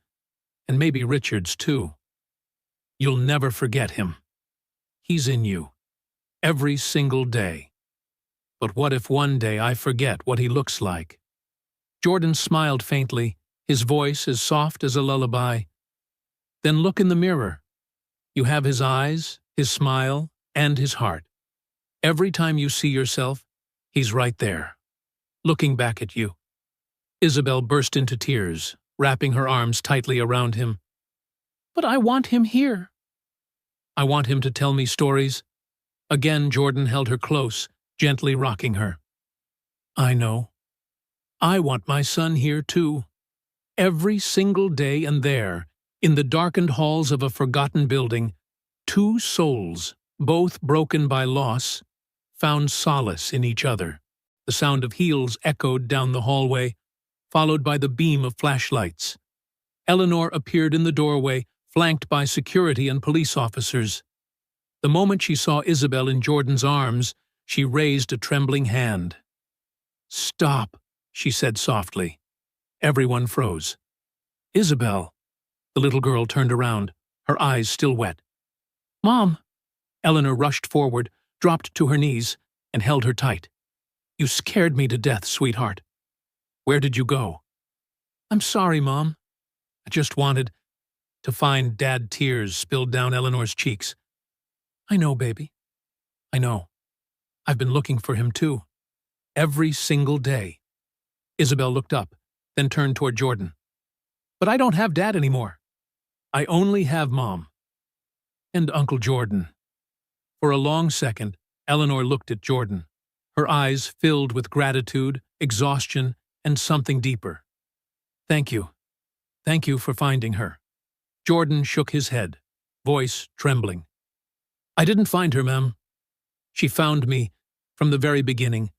and maybe Richard's too. "You'll never forget him. He's in you, every single day. But what if one day I forget what he looks like?" Jordan smiled faintly, his voice as soft as a lullaby. "Then look in the mirror. You have his eyes, his smile, and his heart. Every time you see yourself, he's right there, looking back at you." Isabel burst into tears, wrapping her arms tightly around him. "But I want him here." "I want him to tell me stories." Again Jordan held her close, gently rocking her. "I know. I want my son here too. Every single day, and there, in the darkened halls of a forgotten building, 2 souls, both broken by loss, found solace in each other." The sound of heels echoed down the hallway, followed by the beam of flashlights. Eleanor appeared in the doorway, flanked by security and police officers. The moment she saw Isabel in Jordan's arms, she raised a trembling hand. "Stop," she said softly. Everyone froze. "Isabel." The little girl turned around, her eyes still wet. "Mom." Eleanor rushed forward, dropped to her knees, and held her tight. "You scared me to death, sweetheart." "Where did you go?" "I'm sorry, Mom. I just wanted to find Dad. Tears spilled down Eleanor's cheeks. I know, baby. I know. I've been looking for him too. Every single day. Isabel looked up, then turned toward Jordan. But I don't have Dad anymore. I only have Mom. And Uncle Jordan. For a long second, Eleanor looked at Jordan, her eyes filled with gratitude, exhaustion, and something deeper. Thank you. Thank you for finding her. Jordan shook his head, voice trembling. I didn't find her, ma'am. She found me from the very beginning,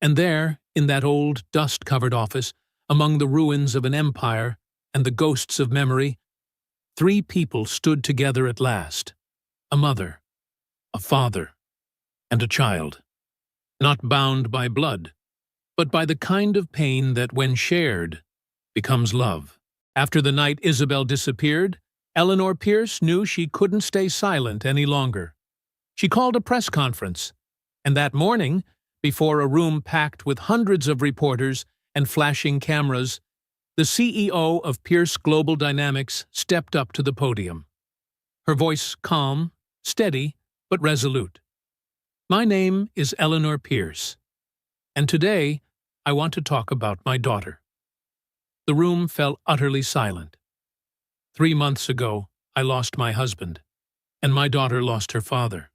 and there, in that old dust-covered office, among the ruins of an empire and the ghosts of memory, 3 people stood together at last. A mother, a father, and a child. Not bound by blood, but by the kind of pain that, when shared, becomes love. After the night Isabel disappeared, Eleanor Pierce knew she couldn't stay silent any longer. She called a press conference, and that morning, before a room packed with hundreds of reporters and flashing cameras, the CEO of Pierce Global Dynamics stepped up to the podium. Her voice calm, steady, but resolute. My name is Eleanor Pierce, and today I want to talk about my daughter. The room fell utterly silent. 3 months ago, I lost my husband, and my daughter lost her father.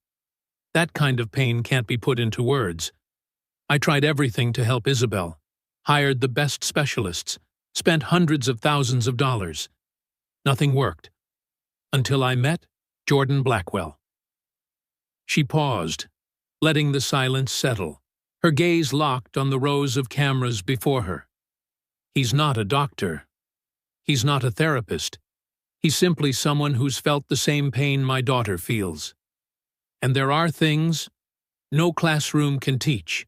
That kind of pain can't be put into words. I tried everything to help Isabel, hired the best specialists, spent hundreds of thousands of dollars. Nothing worked. Until I met Jordan Blackwell. She paused, letting the silence settle, her gaze locked on the rows of cameras before her. He's not a doctor. He's not a therapist. He's simply someone who's felt the same pain my daughter feels. And there are things no classroom can teach.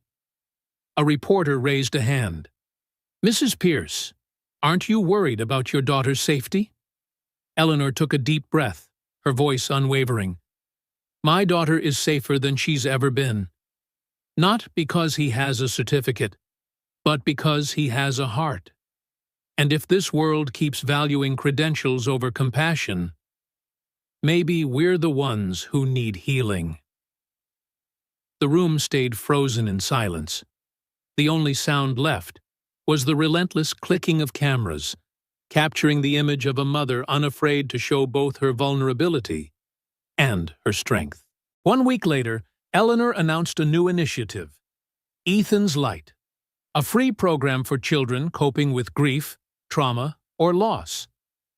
A reporter raised a hand. Mrs. Pierce, aren't you worried about your daughter's safety? Eleanor took a deep breath, her voice unwavering. My daughter is safer than she's ever been. Not because he has a certificate, but because he has a heart. And if this world keeps valuing credentials over compassion, maybe we're the ones who need healing. The room stayed frozen in silence. The only sound left was the relentless clicking of cameras, capturing the image of a mother unafraid to show both her vulnerability and her strength. 1 week later, Eleanor announced a new initiative, Ethan's Light, a free program for children coping with grief, trauma, or loss.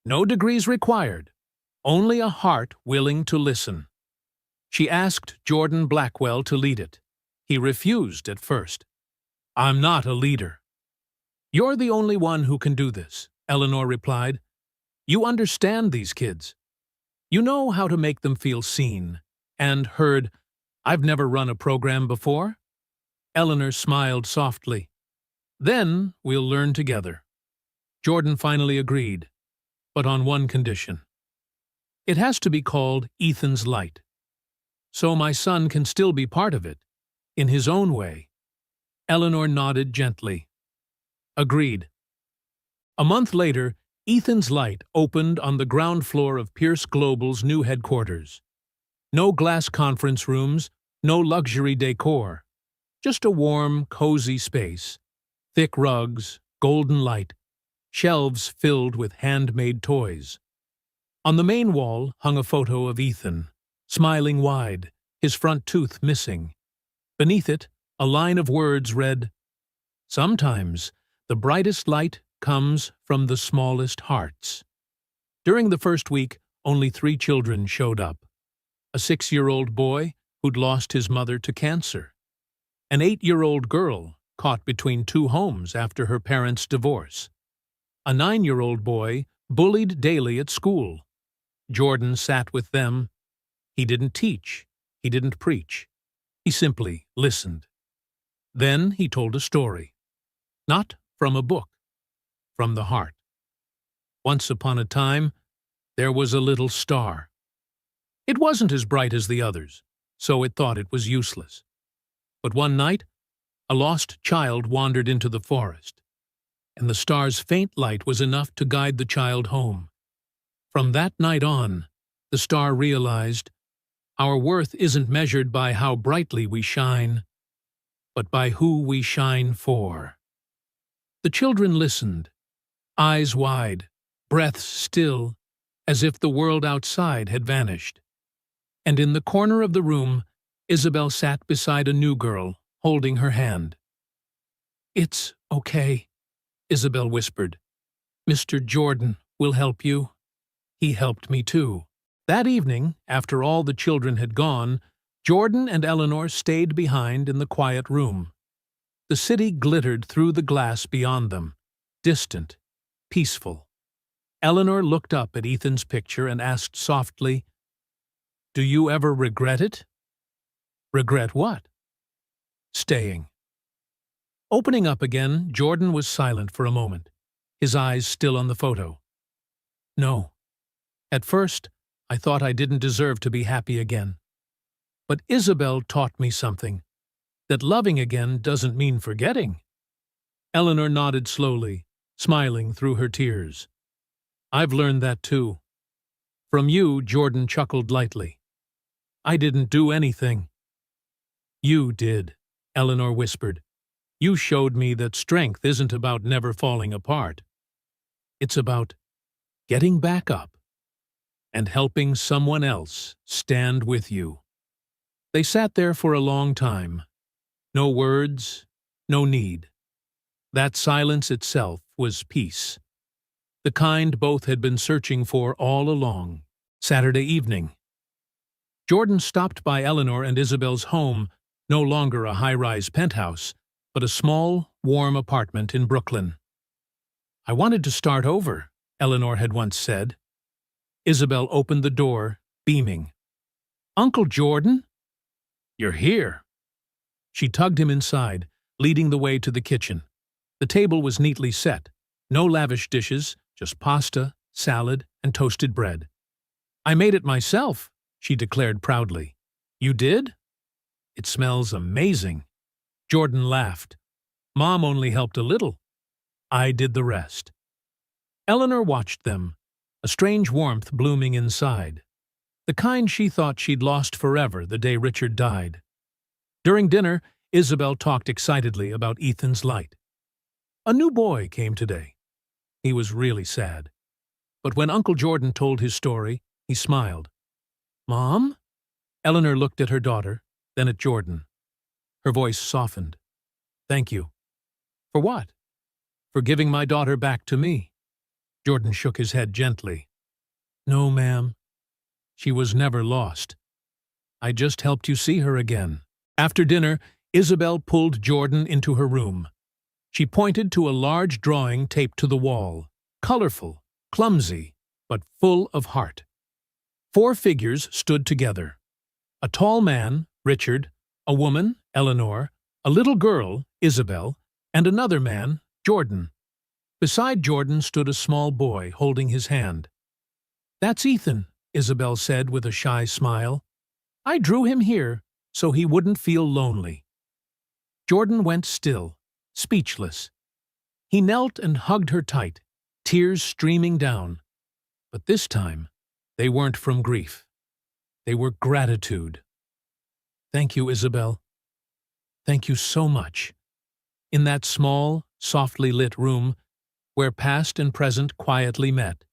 No degrees required, only a heart willing to listen. She asked Jordan Blackwell to lead it. He refused at first. I'm not a leader. You're the only one who can do this, Eleanor replied. You understand these kids. You know how to make them feel seen and heard. I've never run a program before. Eleanor smiled softly. Then we'll learn together. Jordan finally agreed, but on one condition. It has to be called Ethan's Light, so my son can still be part of it, in his own way. Eleanor nodded gently. Agreed. A month later, Ethan's Light opened on the ground floor of Pierce Global's new headquarters. No glass conference rooms, no luxury decor. Just a warm, cozy space. Thick rugs, golden light, shelves filled with handmade toys. On the main wall hung a photo of Ethan, smiling wide, his front tooth missing. Beneath it, a line of words read, Sometimes the brightest light comes from the smallest hearts. During the first week, only 3 children showed up. A 6-year-old boy who'd lost his mother to cancer. An 8-year-old girl caught between 2 homes after her parents' divorce. A 9-year-old boy bullied daily at school. Jordan sat with them. He didn't teach. He didn't preach. He simply listened. Then he told a story. Not from a book, from the heart. Once upon a time, there was a little star. It wasn't as bright as the others, so it thought it was useless. But one night, a lost child wandered into the forest. and the star's faint light was enough to guide the child home. From that night on, the star realized, our worth isn't measured by how brightly we shine, but by who we shine for. The children listened, eyes wide, breaths still, as if the world outside had vanished. And in the corner of the room, Isabel sat beside a new girl, holding her hand. "It's okay," Isabel whispered. "Mr. Jordan will help you. He helped me too." That evening, after all the children had gone, Jordan and Eleanor stayed behind in the quiet room. The city glittered through the glass beyond them, distant, peaceful. Eleanor looked up at Ethan's picture and asked softly, "Do you ever regret it?" "Regret what?" "Staying." Opening up again, Jordan was silent for a moment, his eyes still on the photo. "No. At first, I thought I didn't deserve to be happy again. But Isabel taught me something, that loving again doesn't mean forgetting." Eleanor nodded slowly, smiling through her tears. "I've learned that too." "From you," Jordan chuckled lightly. "I didn't do anything." "You did," Eleanor whispered. "You showed me that strength isn't about never falling apart. It's about getting back up and helping someone else stand with you." They sat there for a long time. No words, no need. That silence itself was peace, the kind both had been searching for all along. Saturday evening. Jordan stopped by Eleanor and Isabel's home, no longer a high-rise penthouse, but a small, warm apartment in Brooklyn. "I wanted to start over," Eleanor had once said. Isabel opened the door, beaming. "Uncle Jordan? You're here." She tugged him inside, leading the way to the kitchen. The table was neatly set, no lavish dishes, just pasta, salad, and toasted bread. "I made it myself," she declared proudly. "You did? It smells amazing." Jordan laughed. "Mom only helped a little. I did the rest." Eleanor watched them, a strange warmth blooming inside, the kind she thought she'd lost forever the day Richard died. During dinner, Isabel talked excitedly about Ethan's light. "A new boy came today. He was really sad. But when Uncle Jordan told his story, he smiled." "Mom?" Eleanor looked at her daughter, then at Jordan. Her voice softened. "Thank you." "For what?" "For giving my daughter back to me." Jordan shook his head gently. "No, ma'am. She was never lost. I just helped you see her again." After dinner, Isabel pulled Jordan into her room. She pointed to a large drawing taped to the wall, colorful, clumsy, but full of heart. 4 figures stood together. A tall man, Richard, a woman, Eleanor, a little girl, Isabel, and another man, Jordan. Beside Jordan stood a small boy holding his hand. "That's Ethan," Isabel said with a shy smile. "I drew him here so he wouldn't feel lonely." Jordan went still, speechless. He knelt and hugged her tight, tears streaming down. But this time, they weren't from grief. They were gratitude. "Thank you, Isabel. Thank you so much." In that small, softly lit room, where past and present quietly met,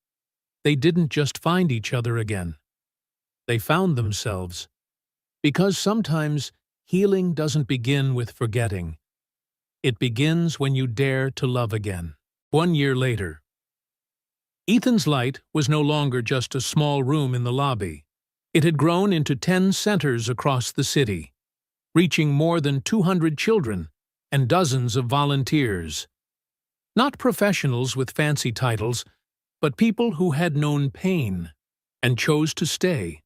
they didn't just find each other again. They found themselves. Because sometimes healing doesn't begin with forgetting. It begins when you dare to love again. 1 year later. Ethan's light was no longer just a small room in the lobby. It had grown into 10 centers across the city, reaching more than 200 children and dozens of volunteers. Not professionals with fancy titles, but people who had known pain and chose to stay,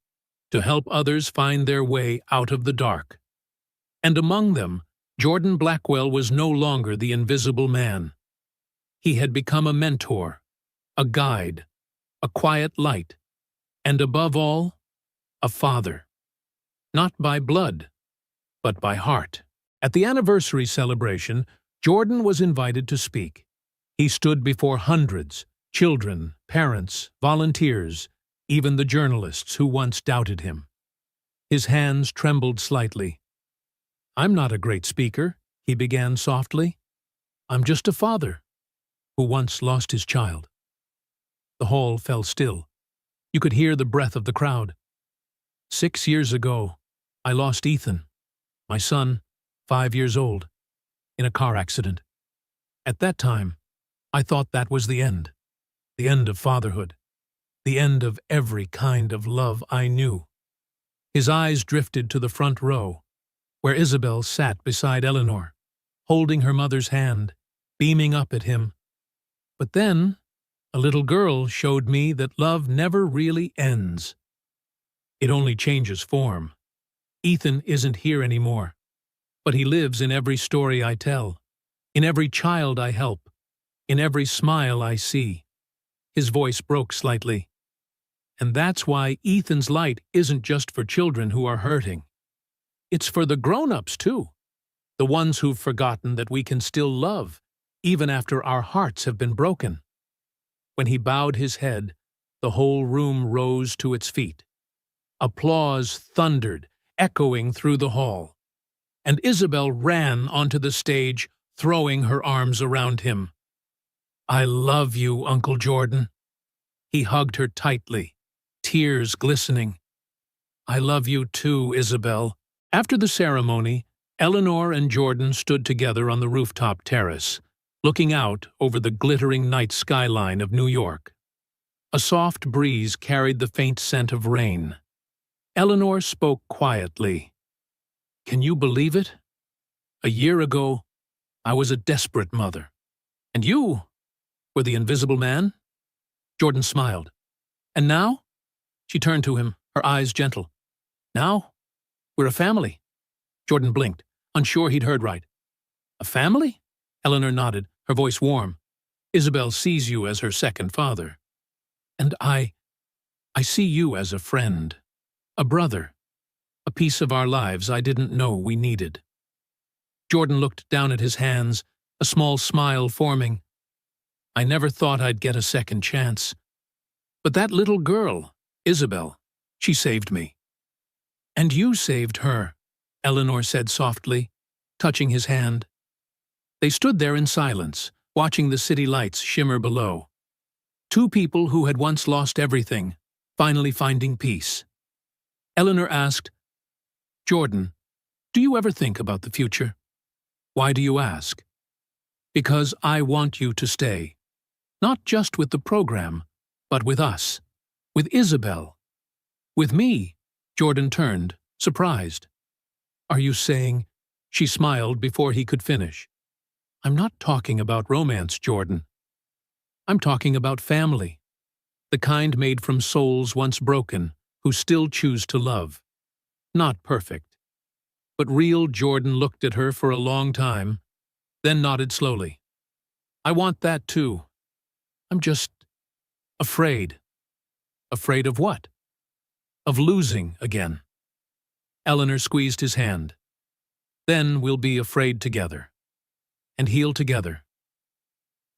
to help others find their way out of the dark. And among them, Jordan Blackwell was no longer the invisible man. He had become a mentor, a guide, a quiet light, and above all, a father. Not by blood, but by heart. At the anniversary celebration, Jordan was invited to speak. He stood before hundreds, children, parents, volunteers, even the journalists who once doubted him. His hands trembled slightly. "I'm not a great speaker," he began softly. "I'm just a father who once lost his child." The hall fell still. You could hear the breath of the crowd. 6 years ago, I lost Ethan, my son, 5 years old, in a car accident. At that time, I thought that was the end of fatherhood, the end of every kind of love I knew. His eyes drifted to the front row, where Isabel sat beside Eleanor, holding her mother's hand, beaming up at him. But then, a little girl showed me that love never really ends. It only changes form. Ethan isn't here anymore, but he lives in every story I tell, in every child I help, in every smile I see. His voice broke slightly. And that's why Ethan's light isn't just for children who are hurting. It's for the grown-ups, too, the ones who've forgotten that we can still love, even after our hearts have been broken. When he bowed his head, the whole room rose to its feet. Applause thundered, echoing through the hall. And Isabel ran onto the stage, throwing her arms around him. "I love you, Uncle Jordan." He hugged her tightly, tears glistening. "I love you too, Isabel." After the ceremony, Eleanor and Jordan stood together on the rooftop terrace, looking out over the glittering night skyline of New York. A soft breeze carried the faint scent of rain. Eleanor spoke quietly. "Can you believe it? A year ago, I was a desperate mother. And you were the invisible man?" Jordan smiled. "And now?" She turned to him, her eyes gentle. "Now, we're a family." Jordan blinked, unsure he'd heard right. "A family?" Eleanor nodded, her voice warm. "Isabel sees you as her second father. And I see you as a friend, a brother, a piece of our lives I didn't know we needed." Jordan looked down at his hands, a small smile forming. "I never thought I'd get a second chance. But that little girl, Isabel, she saved me." "And you saved her," Eleanor said softly, touching his hand. They stood there in silence, watching the city lights shimmer below. Two people who had once lost everything, finally finding peace. Eleanor asked, "Jordan, do you ever think about the future?" "Why do you ask?" "Because I want you to stay. Not just with the program, but with us. With Isabel. With me." Jordan turned, surprised. "Are you saying—" She smiled before he could finish. "I'm not talking about romance, Jordan. I'm talking about family. The kind made from souls once broken, who still choose to love. Not perfect." But real Jordan looked at her for a long time, then nodded slowly. "I want that too. I'm just afraid." "Afraid of what?" "Of losing again." Eleanor squeezed his hand. "Then we'll be afraid together. And heal together."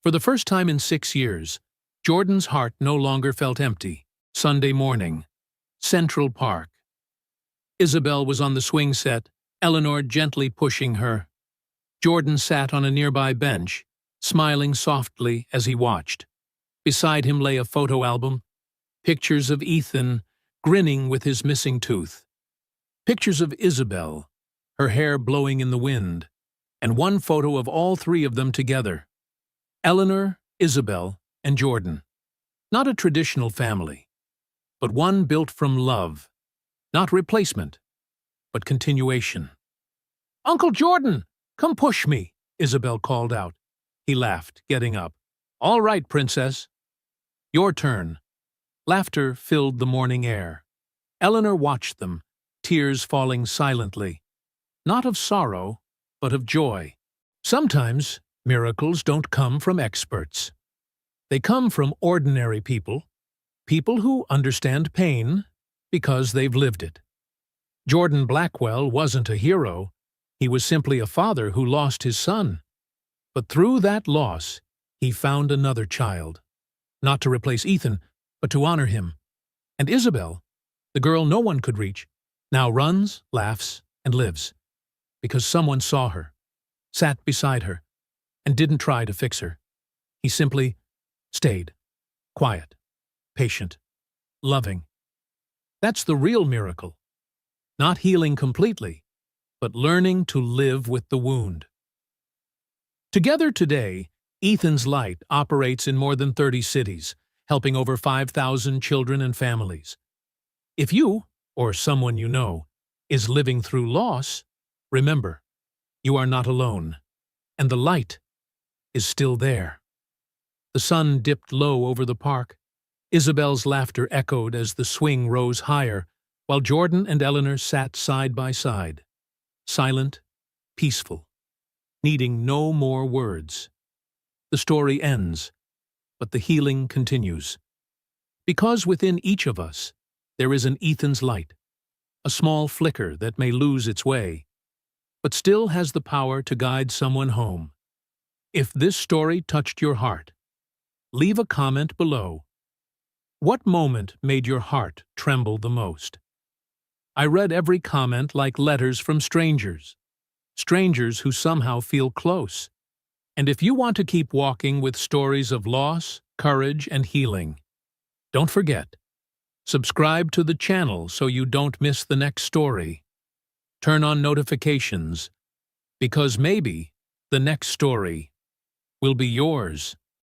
For the first time in 6 years, Jordan's heart no longer felt empty. Sunday morning. Central Park. Isabel was on the swing set, Eleanor gently pushing her. Jordan sat on a nearby bench, smiling softly as he watched. Beside him lay a photo album, pictures of Ethan grinning with his missing tooth, pictures of Isabel, her hair blowing in the wind, and one photo of all three of them together. Eleanor, Isabel, and Jordan. Not a traditional family, but one built from love. Not replacement, but continuation. "Uncle Jordan, come push me," Isabel called out. He laughed, getting up. "All right, princess." "Your turn." Laughter filled the morning air. Eleanor watched them, tears falling silently. Not of sorrow, but of joy. Sometimes miracles don't come from experts. They come from ordinary people, people who understand pain because they've lived it. Jordan Blackwell wasn't a hero. He was simply a father who lost his son. But through that loss, He found another child, not to replace Ethan, but to honor him. And Isabel, the girl no one could reach, now runs, laughs, and lives, because someone saw her, sat beside her, and didn't try to fix her. He simply stayed, quiet, patient, loving. That's the real miracle. Not healing completely, but learning to live with the wound. Together today, Ethan's Light operates in more than 30 cities, helping over 5,000 children and families. If you, or someone you know, is living through loss, remember, you are not alone, and the light is still there. The sun dipped low over the park. Isabel's laughter echoed as the swing rose higher, while Jordan and Eleanor sat side by side, silent, peaceful, needing no more words. The story ends, but the healing continues. Because within each of us, there is an Ethan's light, a small flicker that may lose its way, but still has the power to guide someone home. If this story touched your heart, leave a comment below. What moment made your heart tremble the most? I read every comment like letters from strangers who somehow feel close. And if you want to keep walking with stories of loss, courage, and healing, don't forget, subscribe to the channel so you don't miss the next story. Turn on notifications, because maybe the next story will be yours.